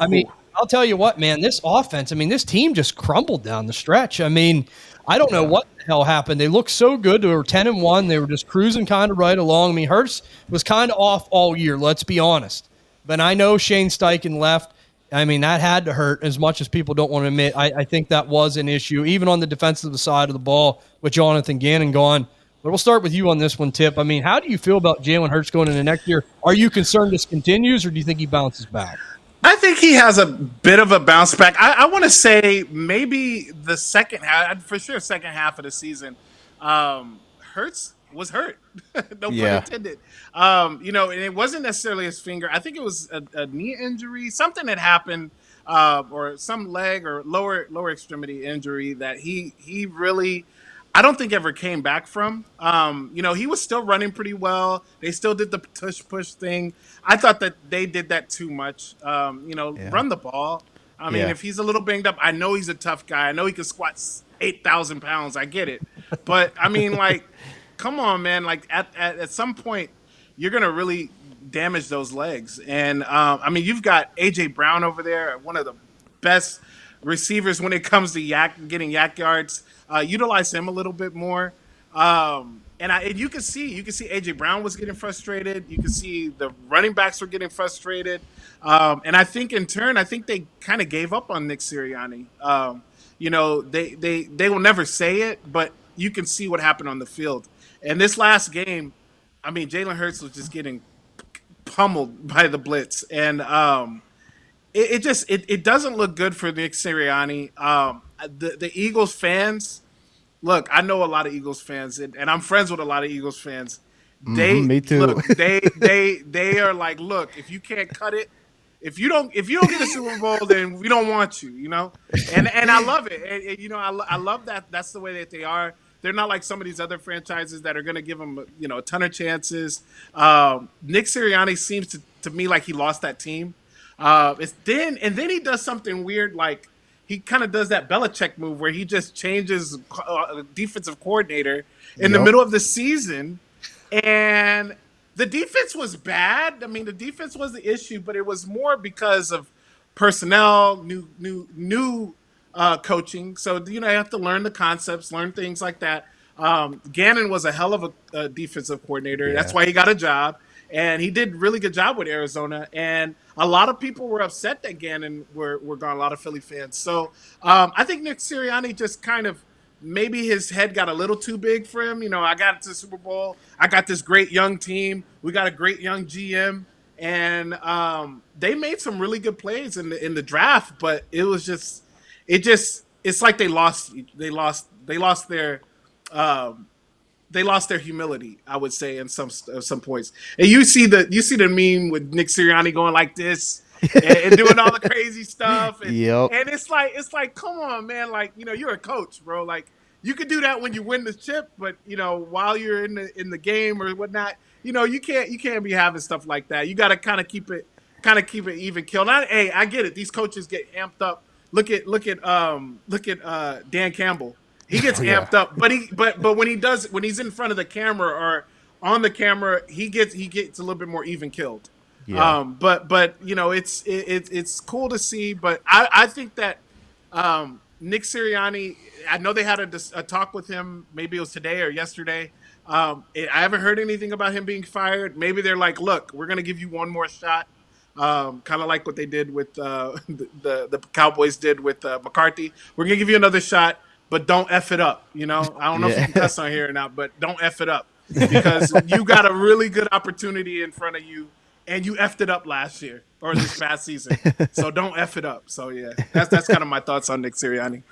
Speaker 1: I mean, I'll tell you what, man, this offense, this team just crumbled down the stretch. I mean, I don't know what the hell happened. They looked so good. They were 10-1. They were just cruising kind of right along. I mean, Hurts was kind of off all year, let's be honest. But I know Shane Steichen left. I mean, that had to hurt as much as people don't want to admit. I think that was an issue, even on the defensive side of the ball with Jonathan Gannon gone. But we'll start with you on this one, Tipp. I mean, how do you feel about Jalen Hurts going into next year? Are you concerned this continues, or do you think he bounces back?
Speaker 2: I think he has a bit of a bounce back. I want to say maybe the second half, for sure, second half of the season, Hurts was hurt. No pun intended. And it wasn't necessarily his finger. I think it was a knee injury, something that happened, or some leg or lower extremity injury that he really, I don't think ever came back from. He was still running pretty well. They still did the push thing. I thought that they did that too much. Run the ball. I mean, if he's a little banged up, I know he's a tough guy. I know he can squat 8,000 pounds. I get it. But I mean, come on, man. At some point, you're going to really damage those legs. And, you've got A.J. Brown over there, one of the best receivers when it comes to getting yak yards. Utilize him a little bit more. And you can see A.J. Brown was getting frustrated. You can see the running backs were getting frustrated. And I think in turn, they kind of gave up on Nick Sirianni. They will never say it, but you can see what happened on the field. And this last game, Jalen Hurts was just getting pummeled by the blitz. And it doesn't look good for Nick Sirianni. The Eagles fans, look, I know a lot of Eagles fans, and I'm friends with a lot of Eagles fans.
Speaker 3: Me too.
Speaker 2: Look, they are like, look, if you can't cut it, if you don't get a Super Bowl, then we don't want you, And I love it. And I love that. That's the way that they are. They're not like some of these other franchises that are going to give them, a ton of chances. Nick Sirianni seems to me like he lost that team. Then he does something weird, like he kind of does that Belichick move where he just changes defensive coordinator in the middle of the season, and the defense was bad. The defense was the issue, but it was more because of personnel, new coaching. So you have to learn the concepts, learn things like that. Gannon was a hell of a defensive coordinator. That's why he got a job, and he did a really good job with Arizona. And a lot of people were upset that Gannon were gone. A lot of Philly fans. So I think Nick Sirianni just kind of maybe his head got a little too big for him. I got to the Super Bowl. I got this great young team. We got a great young GM, and they made some really good plays in the draft. But it was just it's like they lost their humility, I would say, in some points. And you see the meme with Nick Sirianni going like this and doing all the crazy stuff. And, and it's like, come on, man. Like, you're a coach, bro. Like, you could do that when you win the chip, but while you're in the game or whatnot, you can't be having stuff like that. You got to kind of keep it even killed. Hey, I get it. These coaches get amped up. Look at Dan Campbell. He gets amped up, but when he's in front of the camera or on the camera, he gets a little bit more even killed. Yeah. But it's cool to see. But I think that Nick Sirianni, I know they had a talk with him. Maybe it was today or yesterday. I haven't heard anything about him being fired. Maybe they're like, look, we're gonna give you one more shot. Kind of like what they did with the Cowboys did with McCarthy. We're gonna give you another shot, but don't F it up. I don't know if you can cuss on here or not, but don't F it up because you got a really good opportunity in front of you, and you effed it up last year or this past season. So don't F it up. So yeah, that's kind of my thoughts on Nick Sirianni.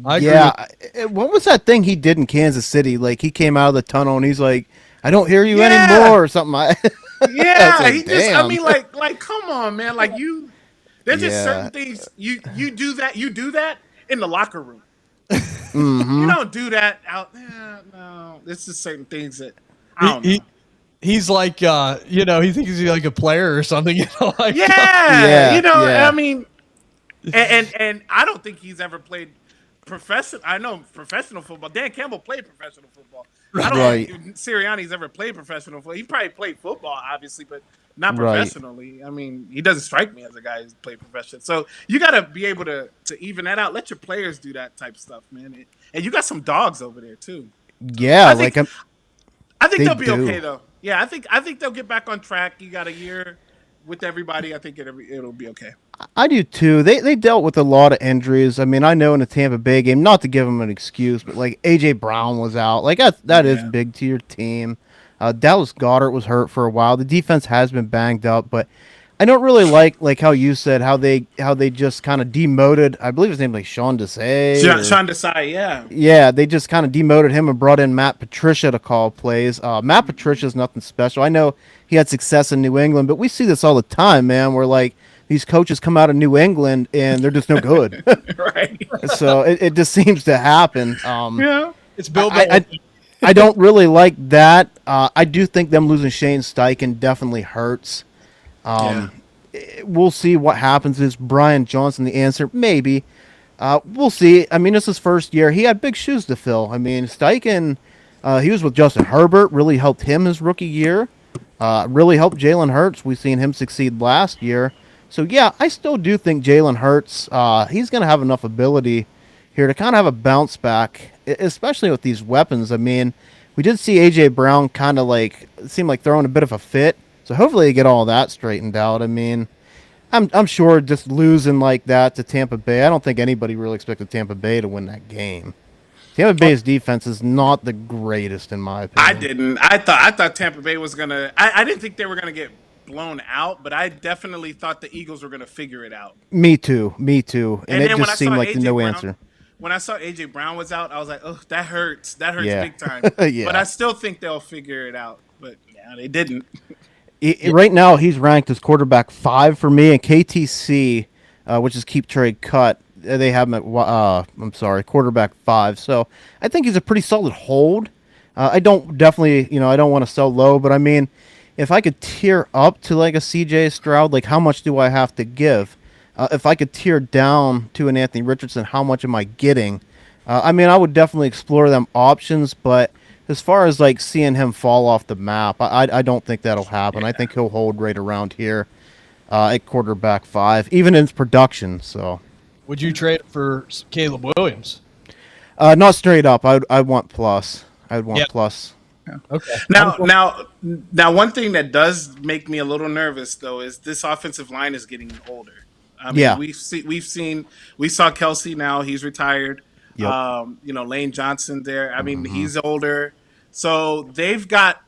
Speaker 3: What was that thing he did in Kansas City? Like he came out of the tunnel and he's like, "I don't hear you anymore" or something.
Speaker 2: Yeah, like, he just. I mean, like, come on, man. Like there's just certain things you do that in the locker room. Mm-hmm. You don't do that out. No, there's just certain things that I don't know.
Speaker 1: He's like, he thinks he's like a player or something.
Speaker 2: Like I mean, and I don't think he's ever played professional. I know professional football. Dan Campbell played professional football. I don't think Sirianni's ever played professional football. He probably played football, obviously, but not professionally. I mean, he doesn't strike me as a guy who's played professional. So you got to be able to even that out. Let your players do that type of stuff, man. And you got some dogs over there too.
Speaker 3: Yeah, I think
Speaker 2: they'll be okay though. Yeah, I think they'll get back on track. You got a year with everybody. I think it'll be okay.
Speaker 3: I do too. They dealt with a lot of injuries. I mean, I know in the Tampa Bay game, not to give them an excuse, but like AJ Brown was out. Like that is big to your team. Dallas Goedert was hurt for a while. The defense has been banged up, but I don't really like how you said how they just kind of demoted. I believe his name like Sean Desai.
Speaker 2: Sean Desai, yeah.
Speaker 3: Yeah, they just kind of demoted him and brought in Matt Patricia to call plays. Matt Patricia is nothing special. I know he had success in New England, but we see this all the time, man. Where like these coaches come out of New England and they're just no good.
Speaker 2: Right.
Speaker 3: So it just seems to happen.
Speaker 1: It's Bill.
Speaker 3: I don't really like that. I do think them losing Shane Steichen definitely hurts. We'll see what happens. Is Brian Johnson the answer? Maybe. We'll see. I mean, it's his first year. He had big shoes to fill. I mean, Steichen, he was with Justin Herbert, really helped him his rookie year. Really helped Jalen Hurts. We've seen him succeed last year. So, yeah, I still do think Jalen Hurts, he's going to have enough ability here to kind of have a bounce back, especially with these weapons. I mean, we did see A.J. Brown kind of like, it seemed like throwing a bit of a fit. So hopefully they get all that straightened out. I mean, I'm sure just losing like that to Tampa Bay, I don't think anybody really expected Tampa Bay to win that game. Tampa Bay's defense is not the greatest in my opinion.
Speaker 2: I didn't. I thought Tampa Bay was going to – I didn't think they were going to get blown out, but I definitely thought the Eagles were going to figure it out.
Speaker 3: Me too. And it just seemed like no answer.
Speaker 2: When I saw A.J. Brown was out, I was like, oh, that hurts. That hurts big time. But I still think they'll figure it out. But, yeah, they didn't.
Speaker 3: Right now, he's ranked as quarterback 5 for me, and KTC, which is Keep Trade Cut, they have him at, quarterback 5. So I think he's a pretty solid hold. I don't want to sell low, but I mean, if I could tier up to like a CJ Stroud, like how much do I have to give? If I could tier down to an Anthony Richardson, how much am I getting? I mean, I would definitely explore them options, but as far as like seeing him fall off the map, I don't think that'll happen. I think he'll hold right around here at quarterback 5, even in his production. So,
Speaker 1: would you trade for Caleb Williams?
Speaker 3: Not straight up. I'd want plus. I'd want
Speaker 1: Yeah.
Speaker 3: plus.
Speaker 1: Okay.
Speaker 2: Now, one thing that does make me a little nervous though is this offensive line is getting older. I mean,
Speaker 3: Yeah.
Speaker 2: we saw Kelsey now; he's retired.
Speaker 3: Yep.
Speaker 2: Lane Johnson there. I mean, he's older, so they've got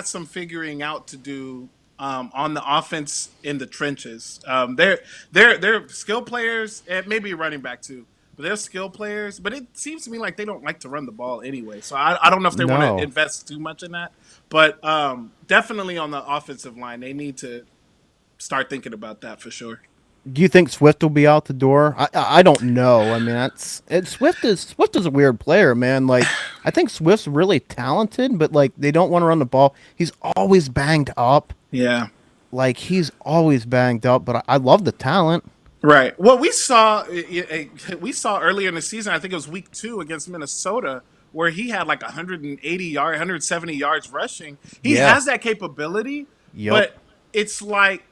Speaker 2: some figuring out to do on the offense in the trenches. They're skill players, and maybe running back too. But they're skill players, but it seems to me like they don't like to run the ball anyway. So I don't know if they want
Speaker 3: No.
Speaker 2: to invest too much in that. But definitely on the offensive line, they need to start thinking about that for sure.
Speaker 3: Do you think Swift will be out the door? I don't know. I mean, Swift is a weird player, man. Like, I think Swift's really talented, but like they don't want to run the ball. He's always banged up.
Speaker 2: Yeah.
Speaker 3: Like he's always banged up, but I love the talent.
Speaker 2: Right. Well, we saw earlier in the season, I think it was week 2 against Minnesota, where he had like 180 yards, 170 yards rushing. He has that capability, but it's like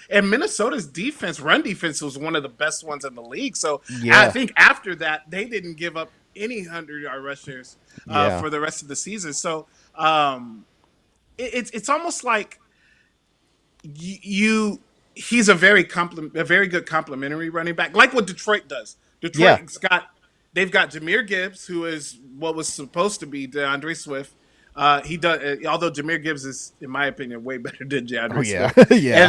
Speaker 2: and Minnesota's run defense was one of the best ones in the league. So I think after that, they didn't give up any 100-yard rushers for the rest of the season. So it's almost like he's a very good complementary running back, like what Detroit does. They've got Jahmyr Gibbs, who is what was supposed to be DeAndre Swift. He does, although Jahmyr Gibbs is, in my opinion, way better than DeAndre Swift.
Speaker 3: Yeah.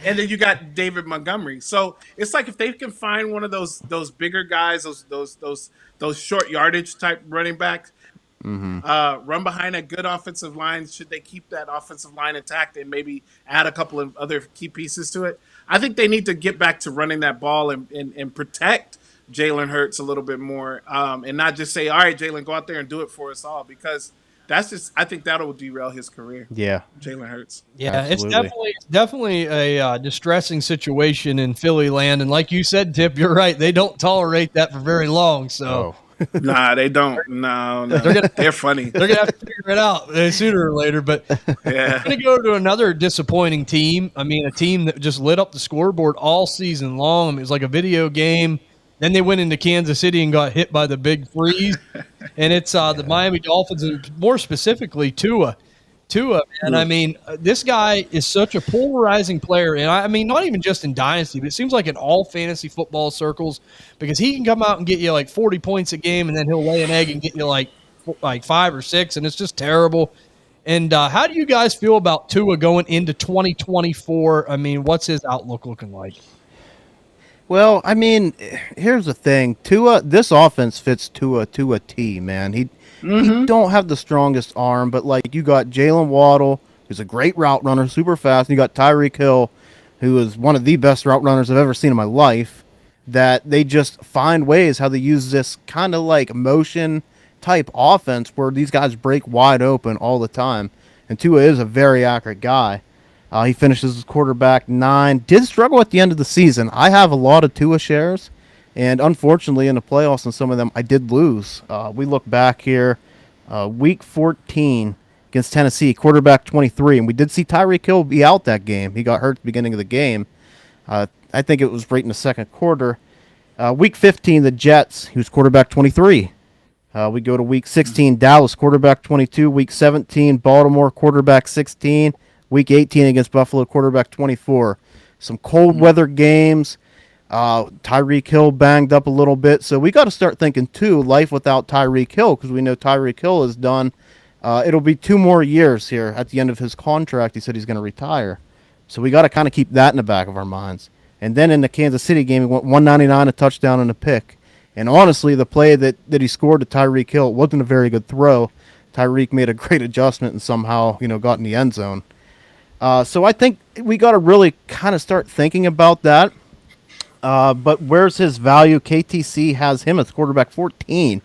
Speaker 2: And then you got David Montgomery. So it's like if they can find one of those bigger guys, those short yardage type running backs, run behind a good offensive line. Should they keep that offensive line intact and maybe add a couple of other key pieces to it? I think they need to get back to running that ball and protect Jalen Hurts a little bit more, and not just say, all right, Jalen, go out there and do it for us all, because I think that'll derail his career.
Speaker 3: Yeah.
Speaker 2: Jalen Hurts.
Speaker 1: Yeah,
Speaker 3: Absolutely.
Speaker 1: it's definitely a distressing situation in Philly land. And like you said, Tipp, you're right. They don't tolerate that for very long. So
Speaker 2: Nah, they don't. No. They're funny.
Speaker 1: They're going to have to figure it out sooner or later. But
Speaker 2: Yeah.
Speaker 1: I'm going to go to another disappointing team. I mean, a team that just lit up the scoreboard all season long. I mean, it was like a video game. Then they went into Kansas City and got hit by the big freeze. And it's the Miami Dolphins, and more specifically Tua. And I mean, this guy is such a polarizing player. And I mean, not even just in Dynasty, but it seems like in all fantasy football circles, because he can come out and get you like 40 points a game, and then he'll lay an egg and get you like 5 or 6, and it's just terrible. And how do you guys feel about Tua going into 2024? I mean, what's his outlook looking like?
Speaker 3: Well, I mean, here's the thing. This offense fits Tua to a T, man. He don't have the strongest arm, but like you got Jalen Waddle, who's a great route runner, super fast, and you got Tyreek Hill, who is one of the best route runners I've ever seen in my life. That they just find ways how to use this kind of like motion type offense where these guys break wide open all the time. And Tua is a very accurate guy. He finishes as quarterback 9. Did struggle at the end of the season. I have a lot of Tua shares, and unfortunately in the playoffs and some of them I did lose. We look back here, week 14 against Tennessee, quarterback 23, and we did see Tyreek Hill be out that game. He got hurt at the beginning of the game. I think it was right in the second quarter. Week 15, the Jets, he was quarterback 23. We go to week 16, Dallas, quarterback 22. Week 17, Baltimore, quarterback 16. Week 18 against Buffalo, quarterback 24. Some cold weather games. Tyreek Hill banged up a little bit. So we got to start thinking, too, life without Tyreek Hill, because we know Tyreek Hill is done. It'll be 2 more years here at the end of his contract. He said he's going to retire. So we got to kind of keep that in the back of our minds. And then in the Kansas City game, he went 199, a touchdown, and a pick. And honestly, the play that he scored to Tyreek Hill wasn't a very good throw. Tyreek made a great adjustment and somehow, got in the end zone. So I think we got to really kind of start thinking about that. But where's his value? KTC has him as quarterback 14.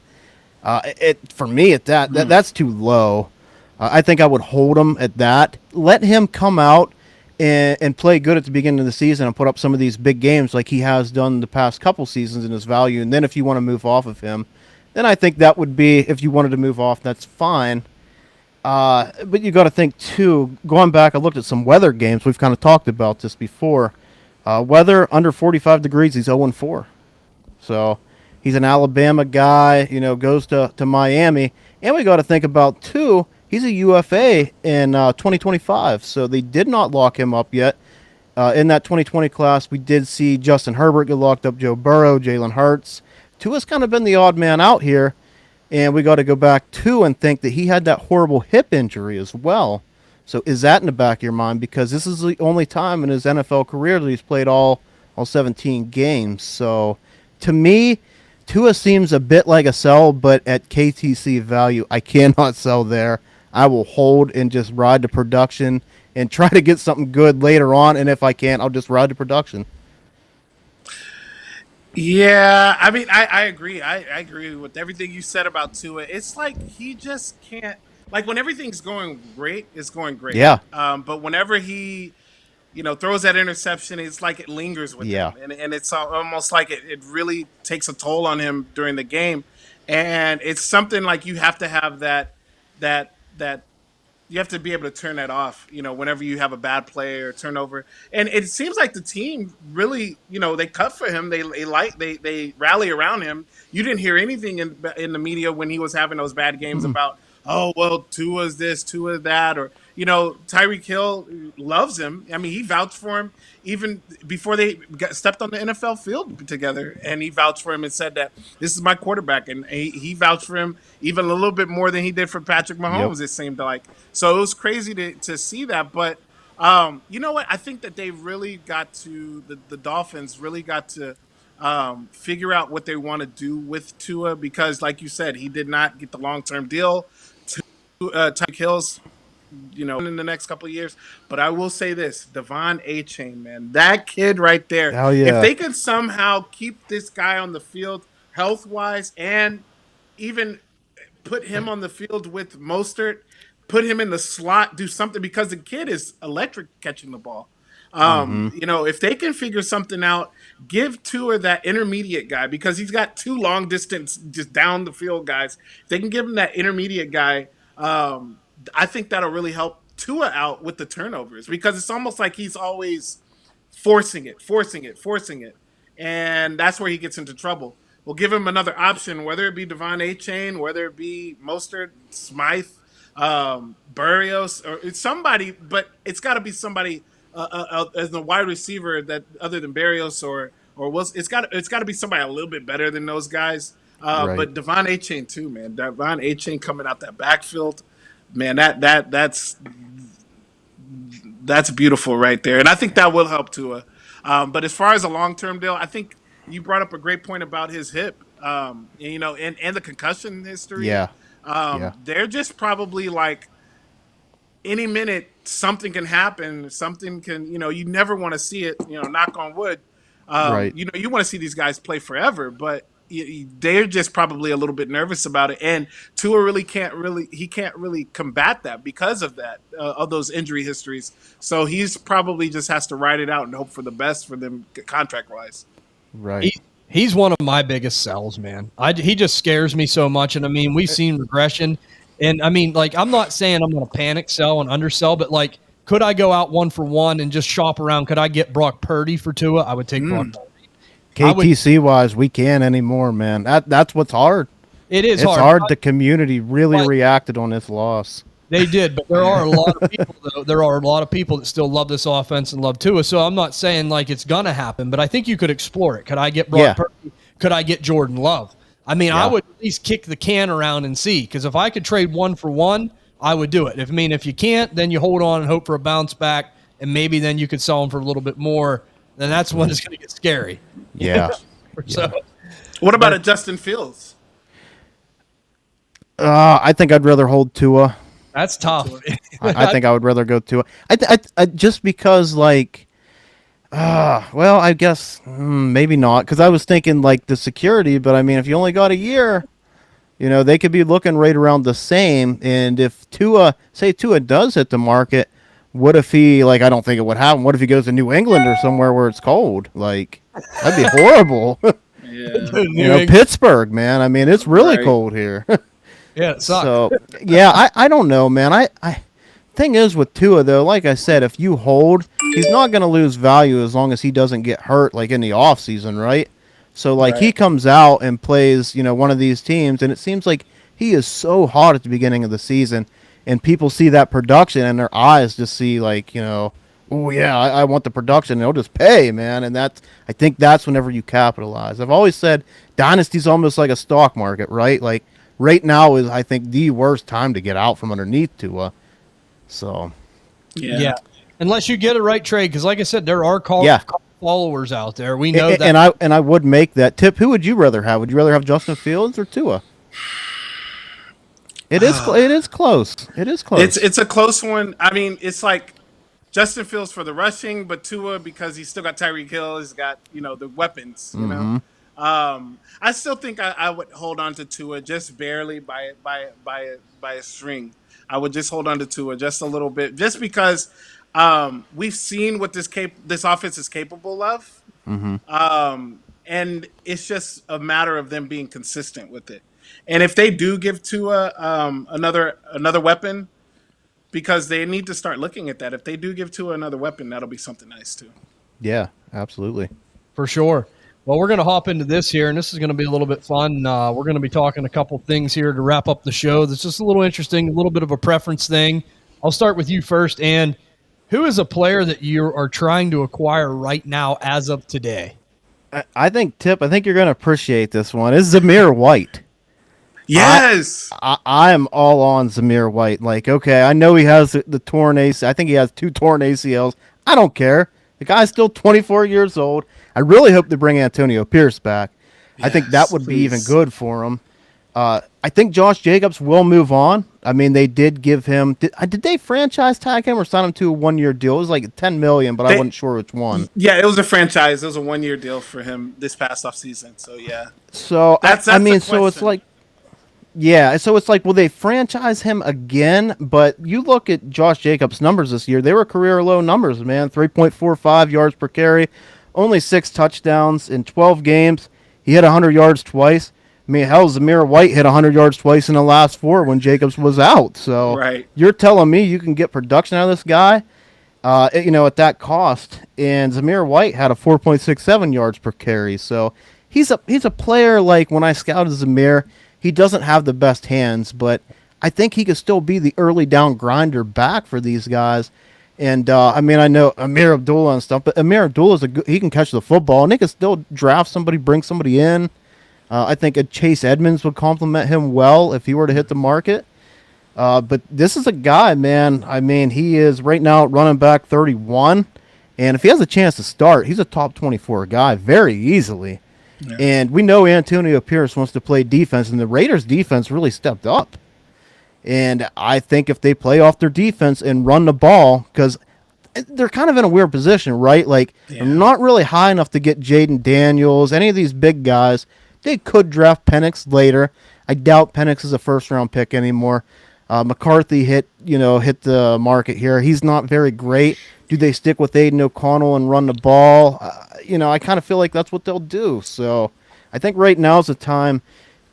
Speaker 3: For me, at that's too low. I think I would hold him at that. Let him come out and play good at the beginning of the season and put up some of these big games like he has done the past couple seasons in his value. And then if you want to move off of him, then I think that would be, if you wanted to move off, that's fine. But you got to think, too, going back, I looked at some weather games. We've kind of talked about this before. Weather under 45 degrees, he's 0-4. So he's an Alabama guy, goes to Miami. And we got to think about, too, he's a UFA in 2025. So they did not lock him up yet. In that 2020 class, we did see Justin Herbert get locked up, Joe Burrow, Jalen Hurts. Tua's kind of been the odd man out here. And we got to go back, too, and think that he had that horrible hip injury as well. So is that in the back of your mind? Because this is the only time in his NFL career that he's played all 17 games. So to me, Tua seems a bit like a sell, but at KTC value, I cannot sell there. I will hold and just ride the production and try to get something good later on. And if I can't, I'll just ride the production.
Speaker 2: Yeah, I mean, I agree. I agree with everything you said about Tua. It's like he just can't. Like when everything's going great, it's going great.
Speaker 3: Yeah.
Speaker 2: But whenever he, throws that interception, it's like it lingers with him, and it's almost like it really takes a toll on him during the game, and it's something like you have to have that you have to be able to turn that off, whenever you have a bad play or turnover. And it seems like the team really, they cut for him. They rally around him. You didn't hear anything in the media when he was having those bad games about, oh, well, Tua's this, Tua's that, or, Tyreek Hill loves him. I mean, he vouched for him even before they stepped on the NFL field together, and he vouched for him and said that this is my quarterback, and he vouched for him even a little bit more than he did for Patrick Mahomes, It seemed like. So it was crazy to see that, but you know what? I think that they really got to, the Dolphins really got to figure out what they want to do with Tua, because like you said, he did not get the long-term deal. Tyreek Hill's, in the next couple of years. But I will say this, Devon Achane, man, that kid right there.
Speaker 3: Hell yeah.
Speaker 2: If they can somehow keep this guy on the field health-wise and even put him on the field with Mostert, put him in the slot, do something, because the kid is electric catching the ball. If they can figure something out, give Tua that intermediate guy, because he's got two long distance, just down the field guys. If they can give him that intermediate guy, I think that'll really help Tua out with the turnovers, because it's almost like he's always forcing it. And that's where he gets into trouble. We'll give him another option, whether it be Devon Achane, whether it be Mostert, Smythe, Burrios, or it's somebody, but it's got to be somebody as the wide receiver that other than Barrios or Wilson. It's got to be somebody a little bit better than those guys.
Speaker 3: Right.
Speaker 2: But Devon Achane too, man. Devon Achane coming out that backfield, man. That's beautiful right there, and I think that will help Tua. But as far as a long-term deal, I think you brought up a great point about his hip, and the concussion history.
Speaker 3: Yeah.
Speaker 2: They're just probably like any minute something can happen. Something can, you never want to see it, knock on wood.
Speaker 3: Right.
Speaker 2: You want to see these guys play forever, but they're just probably a little bit nervous about it. And Tua can't really combat that because of that, of those injury histories. So he's probably just has to ride it out and hope for the best for them contract wise.
Speaker 3: Right.
Speaker 1: He's one of my biggest sells, man. He just scares me so much. And I mean, we've seen regression. And I mean, like, I'm not saying I'm going to panic sell and undersell, but like, could I go out 1-for-1 and just shop around? Could I get Brock Purdy for Tua? I would take Brock Purdy.
Speaker 3: KTC wise, we can't anymore, man. That's what's hard.
Speaker 1: It's
Speaker 3: hard. The community really reacted on this loss.
Speaker 1: They did, but there are a lot of people. There are a lot of people that still love this offense and love Tua. So I'm not saying like it's gonna happen, but I think you could explore it. Could I get Brock Purdy? Could I get Jordan Love? I mean, I would at least kick the can around and see, because if I could trade 1-for-1, I would do it. If you can't, then you hold on and hope for a bounce back, and maybe then you could sell them for a little bit more. Then that's when it's going to get scary.
Speaker 3: Yeah.
Speaker 2: So, what about a Justin Fields?
Speaker 3: I think I'd rather hold Tua.
Speaker 1: That's tough.
Speaker 3: I think I would rather go Tua. I just because like, well, I guess maybe not, because I was thinking like the security, but I mean, if you only got a year, they could be looking right around the same. And if Tua does hit the market, what if he, like, I don't think it would happen. What if he goes to New England or somewhere where it's cold? Like, that'd be horrible.
Speaker 2: Yeah.
Speaker 3: Pittsburgh, man. I mean, it's really cold here.
Speaker 1: Yeah, it sucks.
Speaker 3: So, yeah, I don't know, man. thing is with Tua, though, like I said, if you hold, he's not going to lose value as long as he doesn't get hurt, like in the offseason, right? So, like, he
Speaker 2: Right.
Speaker 3: comes out and plays, one of these teams, and it seems like he is so hot at the beginning of the season, and people see that production, and their eyes just see, like, oh, yeah, I want the production, and they'll just pay, man, and I think that's whenever you capitalize. I've always said Dynasty's almost like a stock market, right? Like, right now is, I think, the worst time to get out from underneath Tua. So,
Speaker 1: Yeah. Unless you get a right trade, because like I said, there are followers out there. We know that.
Speaker 3: And I would make that tip. Who would you rather have? Would you rather have Justin Fields or Tua? It is close. It is close.
Speaker 2: It's a close one. I mean, it's like Justin Fields for the rushing, but Tua because he's still got Tyreek Hill, he's got the weapons. I still think I would hold on to Tua just barely by a string. I would just hold on to Tua just a little bit, just because we've seen what this offense is capable of, and it's just a matter of them being consistent with it. And if they do give Tua another weapon, because they need to start looking at that. If they do give Tua another weapon, that'll be something nice too.
Speaker 3: Yeah, absolutely.
Speaker 1: For sure. Well, we're going to hop into this here, and this is going to be a little bit fun. We're going to be talking a couple things here to wrap up the show. That's just a little interesting, a little bit of a preference thing. I'll start with you first. And who is a player that you are trying to acquire right now as of today?
Speaker 3: I think you're going to appreciate this one. It's Zamir White.
Speaker 2: Yes.
Speaker 3: I am all on Zamir White. Like, okay, I know he has the torn ACL. I think he has 2 torn ACLs. I don't care. The guy's still 24 years old. I really hope they bring Antonio Pierce back. Yes, I think that would be even good for him. I think Josh Jacobs will move on. I mean, they did give him. Did they franchise tag him or sign him to a 1-year deal? It was like $10 million, but I wasn't sure which one.
Speaker 2: Yeah, it was a franchise. It was a 1-year deal for him this past offseason. So yeah.
Speaker 3: So that's so it's like. Yeah, so it's like, will they franchise him again? But you look at Josh Jacobs' numbers this year; they were career low numbers, man. 3.45 yards per carry, only 6 touchdowns in 12 games. He hit 100 yards twice. I mean, hell, Zamir White hit 100 yards twice in the last 4 when Jacobs was out. So You're telling me you can get production out of this guy, at that cost. And Zamir White had a 4.67 yards per carry. So he's a player, like, when I scouted Zamir, he doesn't have the best hands, but I think he could still be the early down grinder back for these guys. And, I know Amir Abdullah and stuff, but Amir Abdullah he can catch the football, and they can still draft somebody, bring somebody in. I think a Chase Edmonds would complement him well if he were to hit the market. But this is a guy, man. I mean, he is right now running back 31, and if he has a chance to start, he's a top 24 guy very easily. Yeah. And we know Antonio Pierce wants to play defense, and the Raiders' defense really stepped up. And I think if they play off their defense and run the ball, because they're kind of in a weird position, right? Like, they're not really high enough to get Jaden Daniels, any of these big guys. They could draft Penix later. I doubt Penix is a first-round pick anymore. McCarthy hit the market here. He's not very great. Do they stick with Aiden O'Connell and run the ball? I kind of feel like that's what they'll do. So I think right now is the time.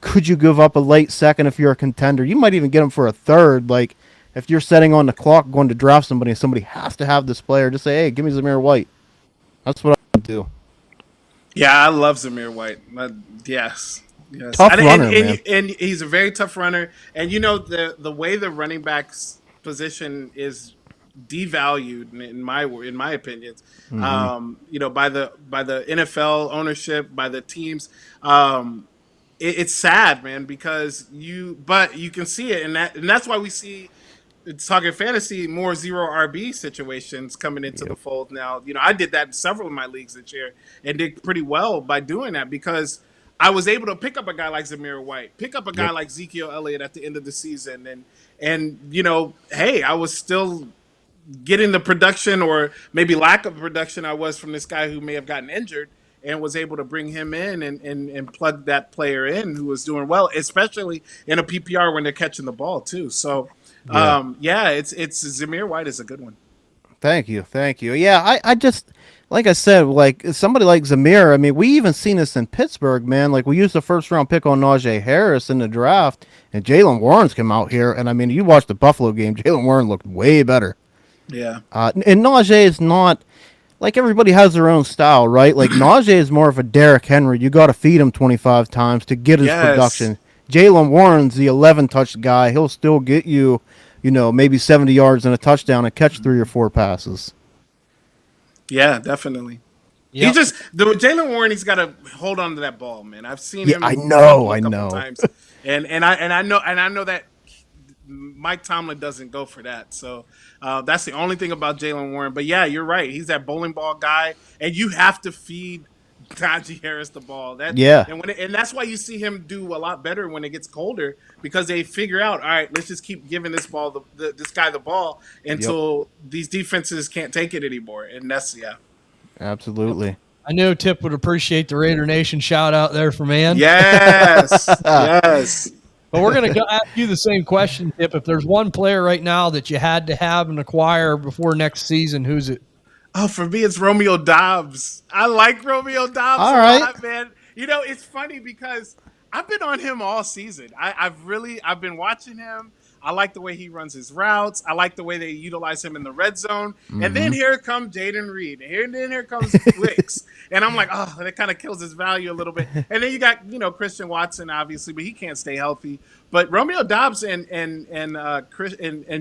Speaker 3: Could you give up a late second if you're a contender? You might even get him for a third. Like, if you're setting on the clock going to draft somebody and somebody has to have this player, just say, hey, give me Zamir White. That's what I would do.
Speaker 2: Yeah, I love Zamir White. Yes.
Speaker 3: Tough runner, man.
Speaker 2: And he's a very tough runner. And, the way the running back's position is devalued in my opinion, by the NFL ownership, by the teams. It's sad, man, because you can see it, and that's why we see, talking fantasy, more zero RB situations coming into the fold now. I did that in several of my leagues this year and did pretty well by doing that, because I was able to pick up a guy like Zamir White, pick up a guy like Ezekiel Elliott at the end of the season, and hey, I was still getting the production, or maybe lack of production, I was from this guy who may have gotten injured, and was able to bring him in and plug that player in who was doing well, especially in a PPR when they're catching the ball too. So, it's Zamir White is a good one.
Speaker 3: Thank you. Yeah, I just, like I said, like somebody like Zamir. I mean, we even seen this in Pittsburgh, man. Like we used the first round pick on Najee Harris in the draft, and Jalen Warren's come out here, and I mean, you watched the Buffalo game. Jalen Warren looked way better.
Speaker 2: Yeah.
Speaker 3: And Najee is not like everybody has their own style, right? Like Najee is more of a Derrick Henry. You got to feed him 25 times to get his production. Jalen Warren's the 11 touch guy. He'll still get you, maybe 70 yards and a touchdown and catch 3 or 4 passes.
Speaker 2: Yeah, definitely.
Speaker 1: Yep.
Speaker 2: He just the Jalen Warren. He's got to hold on to that ball, man. I've seen him.
Speaker 3: I know.
Speaker 2: Times, and I know that Mike Tomlin doesn't go for that. So that's the only thing about Jalen Warren. But yeah, you're right. He's that bowling ball guy, and you have to feed Najee Harris the ball. And that's why you see him do a lot better when it gets colder, because they figure out, all right, let's just keep giving this ball this guy the ball until these defenses can't take it anymore. And that's
Speaker 3: Absolutely.
Speaker 1: I know Tipp would appreciate the Raider Nation shout out there for man.
Speaker 2: Yes. Yes.
Speaker 1: But we're going to ask you the same question, Tipp. If there's one player right now that you had to have and acquire before next season, who's it?
Speaker 2: Oh, for me, it's Romeo Doubs. I like Romeo Doubs
Speaker 3: a
Speaker 2: lot, man. It's funny because I've been on him all season. I've been watching him. I like the way he runs his routes. I like the way they utilize him in the red zone. Mm-hmm. And then here comes Jaden Reed. And then here comes Wicks. And I'm like, oh, that kind of kills his value a little bit. And then you got, Christian Watson, obviously, but he can't stay healthy. But Romeo Doubs and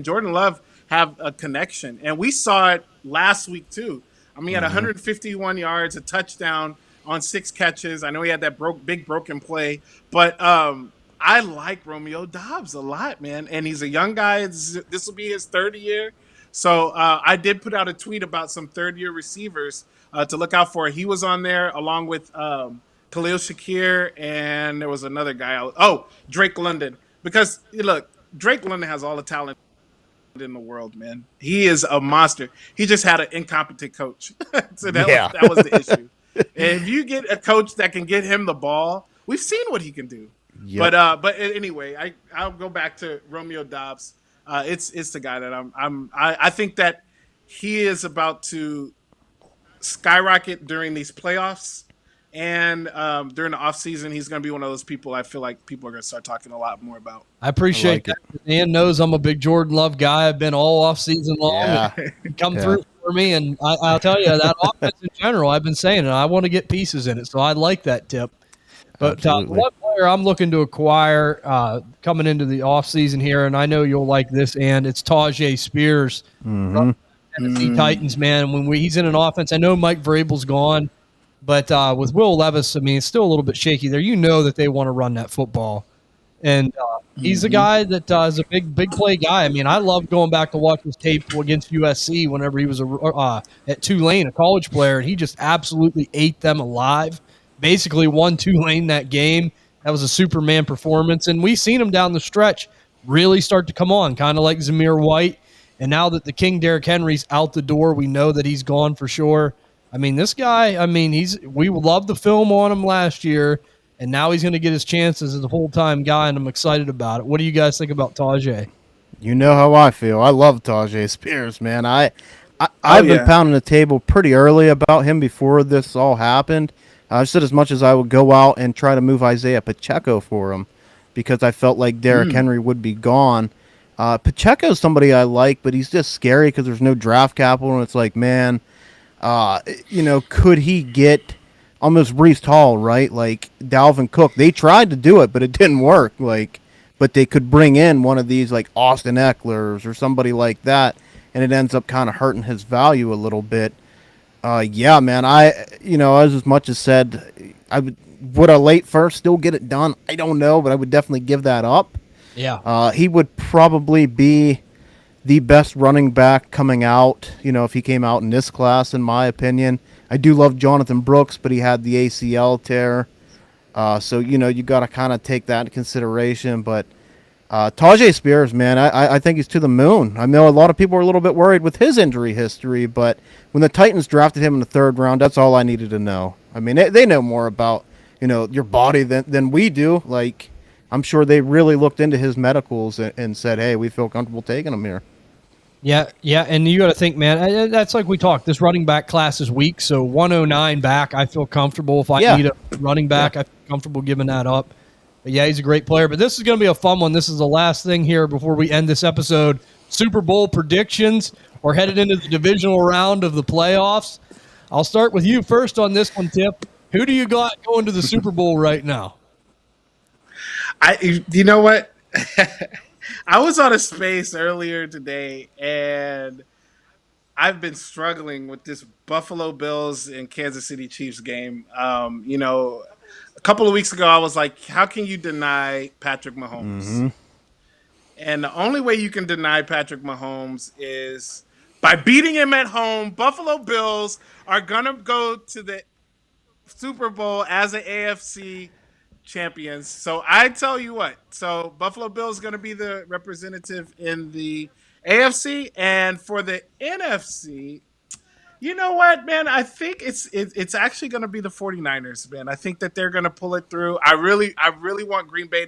Speaker 2: Jordan Love have a connection. And we saw it last week, too. I mean, he had 151 yards, a touchdown on 6 catches. I know he had that big broken play. But I like Romeo Doubs a lot, man. And he's a young guy. This will be his 3rd year. So I did put out a tweet about some 3rd-year receivers to look out for. He was on there along with Khalil Shakir, and there was another guy. Drake London. Because, look, Drake London has all the talent in the world, man. He is a monster. He just had an incompetent coach. So that was the issue. And if you get a coach that can get him the ball, we've seen what he can do. Yep. But anyway, I'll go back to Romeo Doubs. It's the guy that I think that he is about to skyrocket during these playoffs, and during the offseason, he's going to be one of those people I feel like people are going to start talking a lot more about.
Speaker 1: I appreciate that. Dan knows I'm a big Jordan Love guy. I've been all offseason long. Come through for me, and I'll tell you, that offense in general, I've been saying it. I want to get pieces in it, so I like that Tipp. But one player I'm looking to acquire coming into the offseason here, and I know you'll like this, and it's Tajay Spears, Tennessee Titans, man. When he's in an offense, I know Mike Vrabel's gone, but with Will Levis, I mean, it's still a little bit shaky there. You know that they want to run that football. And he's a guy that is a big play guy. I mean, I love going back to watch his tape against USC whenever he was at Tulane, a college player, and he just absolutely ate them alive. Basically won Tulane that game. That was a Superman performance. And we've seen him down the stretch really start to come on, kind of like Zamir White. And now that the King Derrick Henry's out the door, we know that he's gone for sure. I mean, this guy, we loved the film on him last year, and now he's going to get his chances as a full-time guy, and I'm excited about it. What do you guys think about Tajay?
Speaker 3: You know how I feel. I love Tajay Spears, man. I've been pounding the table pretty early about him before this all happened. I said as much as I would go out and try to move Isaiah Pacheco for him because I felt like Derrick Henry would be gone. Pacheco's somebody I like, but he's just scary because there's no draft capital, and it's like, man, could he get almost Breece Hall, right? Like Dalvin Cook. They tried to do it, but it didn't work. But they could bring in one of these like Austin Eckler's or somebody like that, and it ends up kind of hurting his value a little bit. Yeah, man. As much as said, would a late first still get it done? I don't know, but I would definitely give that up.
Speaker 1: Yeah.
Speaker 3: He would probably be the best running back coming out, if he came out in this class, in my opinion. I do love Jonathan Brooks, but he had the ACL tear. So, you got to kind of take that into consideration. But Tajay Spears, man, I think he's to the moon. I know a lot of people are a little bit worried with his injury history, but when the Titans drafted him in the 3rd round, that's all I needed to know. I mean, they know more about, your body than we do. Like, I'm sure they really looked into his medicals and said, hey, we feel comfortable taking him here.
Speaker 1: Yeah, and you got to think, man, that's like we talked. This running back class is weak, so 109 back, I feel comfortable. If I need a running back, I feel comfortable giving that up. But yeah, he's a great player. But this is going to be a fun one. This is the last thing here before we end this episode. Super Bowl predictions. We're headed into the divisional round of the playoffs. I'll start with you first on this one, Tipp. Who do you got going to the Super Bowl right now?
Speaker 2: You know what? I was on a space earlier today, and I've been struggling with this Buffalo Bills and Kansas City Chiefs game. A couple of weeks ago, I was like, how can you deny Patrick Mahomes?
Speaker 3: Mm-hmm.
Speaker 2: And the only way you can deny Patrick Mahomes is by beating him at home. Buffalo Bills are going to go to the Super Bowl as an AFC champions. So I tell you what. So Buffalo Bills is going to be the representative in the AFC, and for the NFC, you know what, man? I think it's actually going to be the 49ers, man. I think that they're going to pull it through. I really want Green Bay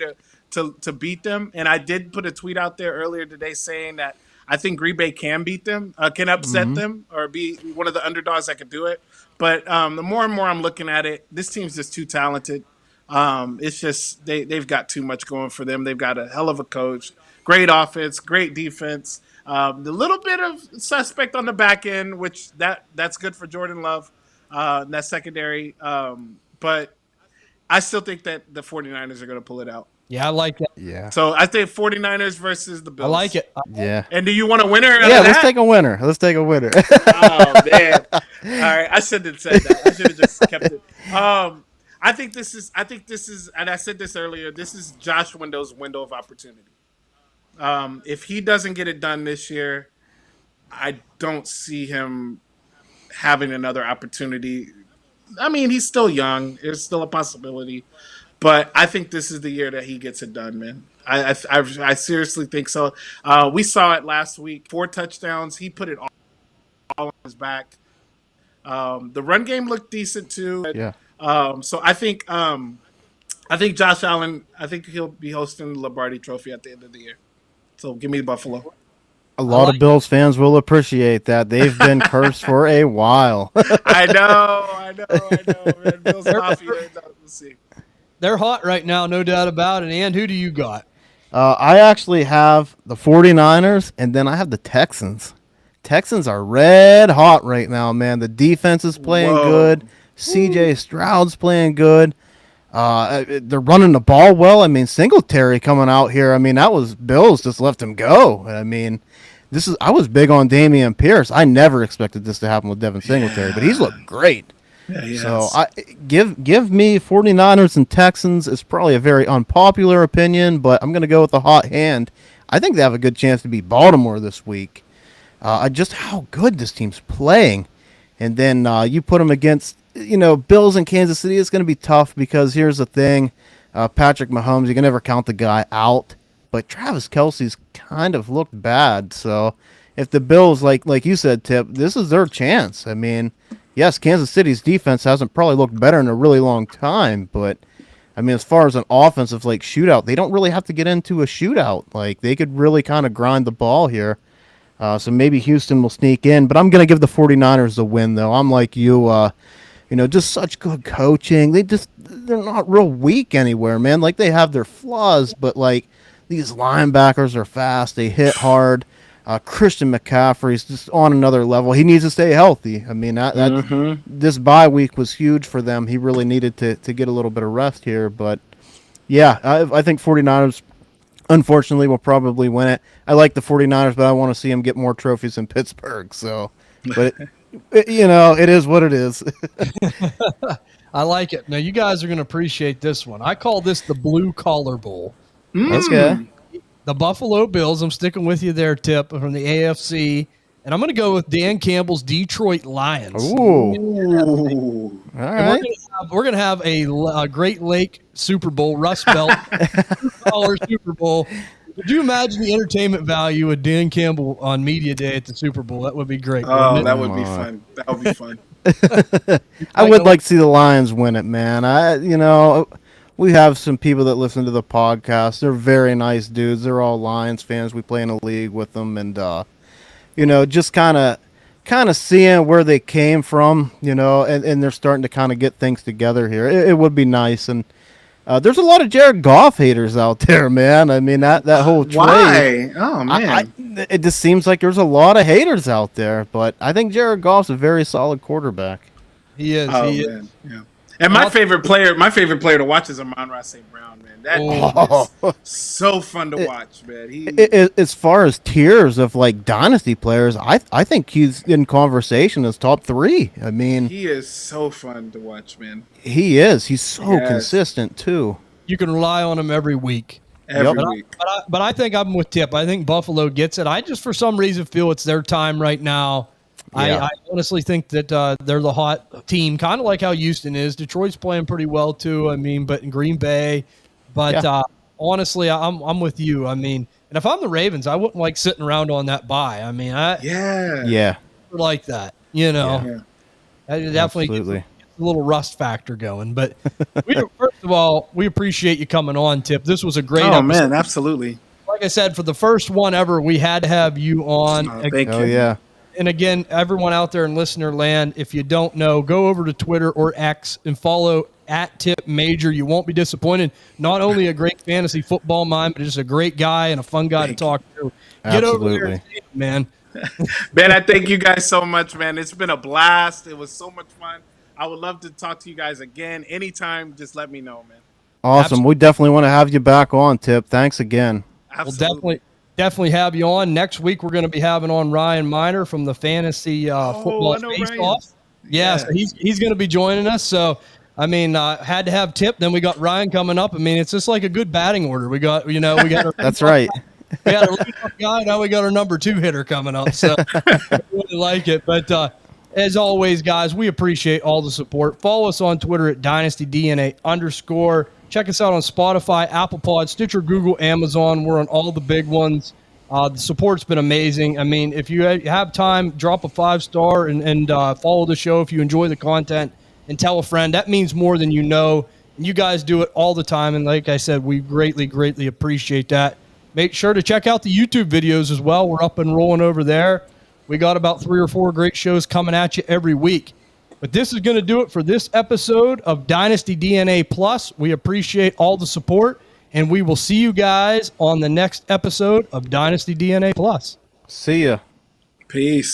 Speaker 2: to beat them, and I did put a tweet out there earlier today saying that I think Green Bay can beat them, can upset them, or be one of the underdogs that could do it. But the more and more I'm looking at it, this team's just too talented. It's just they've got too much going for them. They've got a hell of a coach, great offense, great defense. The little bit of suspect on the back end, which that's good for Jordan Love, that secondary. But I still think that the 49ers are going to pull it out.
Speaker 1: Yeah, I like that.
Speaker 3: Yeah.
Speaker 2: So I think 49ers versus the Bills.
Speaker 1: I like it.
Speaker 3: Yeah.
Speaker 2: And do you want a winner?
Speaker 3: Yeah, let's take a winner. Let's take a winner.
Speaker 2: Oh, man. All right. I shouldn't have said that. I should have just kept it. I think this is, and I said this earlier, this is Josh Window's window of opportunity. If he doesn't get it done this year, I don't see him having another opportunity. I mean, he's still young. There's still a possibility. But I think this is the year that he gets it done, man. I seriously think so. We saw it last week. 4 touchdowns. He put it all on his back. The run game looked decent too.
Speaker 3: Yeah.
Speaker 2: So I think Josh Allen. I think he'll be hosting the Lombardi Trophy at the end of the year. So give me Buffalo.
Speaker 3: A lot of Bills fans will appreciate that. They've been cursed for a while.
Speaker 2: I know, man. Bills Mafia. We'll see.
Speaker 1: They're hot right now, no doubt about it. And who do you got?
Speaker 3: I actually have the 49ers, and then I have the Texans. Texans are red hot right now, man. The defense is playing good. CJ Stroud's playing good. They're running the ball well. I mean, Singletary coming out here. I mean, that was Bills just left him go. I mean, I was big on Dameon Pierce. I never expected this to happen with Devin Singletary, but he's looked great.
Speaker 2: Yeah,
Speaker 3: so give me 49ers and Texans. It's probably a very unpopular opinion, but I'm going to go with the hot hand. I think they have a good chance to beat Baltimore this week. Just how good this team's playing. And then you put them against, Bills and Kansas City. It's going to be tough because here's the thing. Patrick Mahomes, you can never count the guy out. But Travis Kelce's kind of looked bad. So if the Bills, like you said, Tipp, this is their chance. I mean, yes, Kansas City's defense hasn't probably looked better in a really long time, but I mean, as far as an offensive shootout, they don't really have to get into a shootout. They could really kind of grind the ball here. So maybe Houston will sneak in, but I'm going to give the 49ers the win, though. I'm like you, just such good coaching. They're not real weak anywhere, man. They have their flaws, but these linebackers are fast. They hit hard. Christian McCaffrey's just on another level. He needs to stay healthy. I mean, this bye week was huge for them. He really needed to get a little bit of rest here. But, yeah, I think 49ers, unfortunately, will probably win it. I like the 49ers, but I want to see them get more trophies in Pittsburgh. So, but, it is what it is.
Speaker 1: I like it. Now, you guys are going to appreciate this one. I call this the Blue Collar Bowl.
Speaker 3: Okay.
Speaker 1: The Buffalo Bills, I'm sticking with you there, Tipp, from the AFC. And I'm going to go with Dan Campbell's Detroit Lions.
Speaker 3: Ooh. All right.
Speaker 1: We're going to have a Great Lake Super Bowl, Rust Belt Super Bowl. Could you imagine the entertainment value of Dan Campbell on Media Day at the Super Bowl? That would be great.
Speaker 2: Oh, that would be fun. That would be fun.
Speaker 3: I would like to see the Lions win it, man. We have some people that listen to the podcast. They're very nice dudes. They're all Lions fans. We play in a league with them, and just kind of seeing where they came from, and they're starting to kind of get things together here. It would be nice. And there's a lot of Jared Goff haters out there, man. I mean, that whole trade.
Speaker 2: Why? Oh man,
Speaker 3: it just seems like there's a lot of haters out there, but I think Jared Goff's a very solid quarterback.
Speaker 1: He is.
Speaker 2: oh
Speaker 1: he
Speaker 2: man,
Speaker 1: is.
Speaker 2: yeah. And my favorite player to watch is Amon-Ra St. Brown, man. That dude is so fun to watch, man.
Speaker 3: As far as tiers of like dynasty players, I think he's in conversation as top 3. I mean,
Speaker 2: he is so fun to watch, man.
Speaker 3: he is. He's so
Speaker 2: Yes.
Speaker 3: consistent too.
Speaker 1: You can rely on him every week.
Speaker 2: Every
Speaker 3: Yep.
Speaker 2: week.
Speaker 1: But I think I'm with Tipp. I think Buffalo gets it. I just, for some reason, feel it's their time right now.
Speaker 3: Yeah.
Speaker 1: I honestly think that they're the hot team, kind of like how Houston is. Detroit's playing pretty well too. I mean, but in Green Bay. But
Speaker 3: Yeah.
Speaker 1: honestly, I'm with you. I mean, and if I'm the Ravens, I wouldn't like sitting around on that bye. I mean, I
Speaker 2: Yeah.
Speaker 1: like that. You know,
Speaker 2: Yeah.
Speaker 1: that definitely gets
Speaker 3: Absolutely.
Speaker 1: a little rust factor going. But first of all, we appreciate you coming on, Tipp. This was a great
Speaker 2: Oh
Speaker 1: episode.
Speaker 2: man, absolutely.
Speaker 1: Like I said, for the first one ever, we had to have you on.
Speaker 2: Oh, thank
Speaker 3: Oh
Speaker 2: you.
Speaker 3: yeah.
Speaker 1: And again, everyone out there in listener land, if you don't know, go over to Twitter or X and follow at Tipp Major. You won't be disappointed. Not only a great fantasy football mind, but just a great guy and a fun guy
Speaker 2: Thank
Speaker 1: to talk to. Get over there,
Speaker 3: Absolutely.
Speaker 1: and see him, man.
Speaker 2: Man, I thank you guys so much, man. It's been a blast. It was so much fun. I would love to talk to you guys again anytime. Just let me know, man.
Speaker 3: Awesome. We definitely want to have you back on, Tipp. Thanks again.
Speaker 2: Absolutely.
Speaker 1: We'll definitely have you on. Next week, we're going to be having on Ryan Miner from the Fantasy Football
Speaker 2: I know
Speaker 1: Face
Speaker 2: Ryan.
Speaker 1: Off. Yeah, so he's going to be joining us. So, I mean, had to have Tipp. Then we got Ryan coming up. I mean, it's just like a good batting order. We got our
Speaker 3: That's right.
Speaker 1: we got a leadoff guy. Now we got our number 2 hitter coming up. So I really like it. But as always, guys, we appreciate all the support. Follow us on Twitter at DynastyDNA_. Check us out on Spotify, Apple Pod, Stitcher, Google, Amazon. We're on all the big ones. The support's been amazing. I mean, if you have time, drop a 5-star and follow the show if you enjoy the content and tell a friend. That means more than you know. And you guys do it all the time. And like I said, we greatly, greatly appreciate that. Make sure to check out the YouTube videos as well. We're up and rolling over there. We got about 3 or 4 great shows coming at you every week. But this is going to do it for this episode of Dynasty DNA Plus. We appreciate all the support, and we will see you guys on the next episode of Dynasty DNA Plus.
Speaker 3: See ya.
Speaker 2: Peace.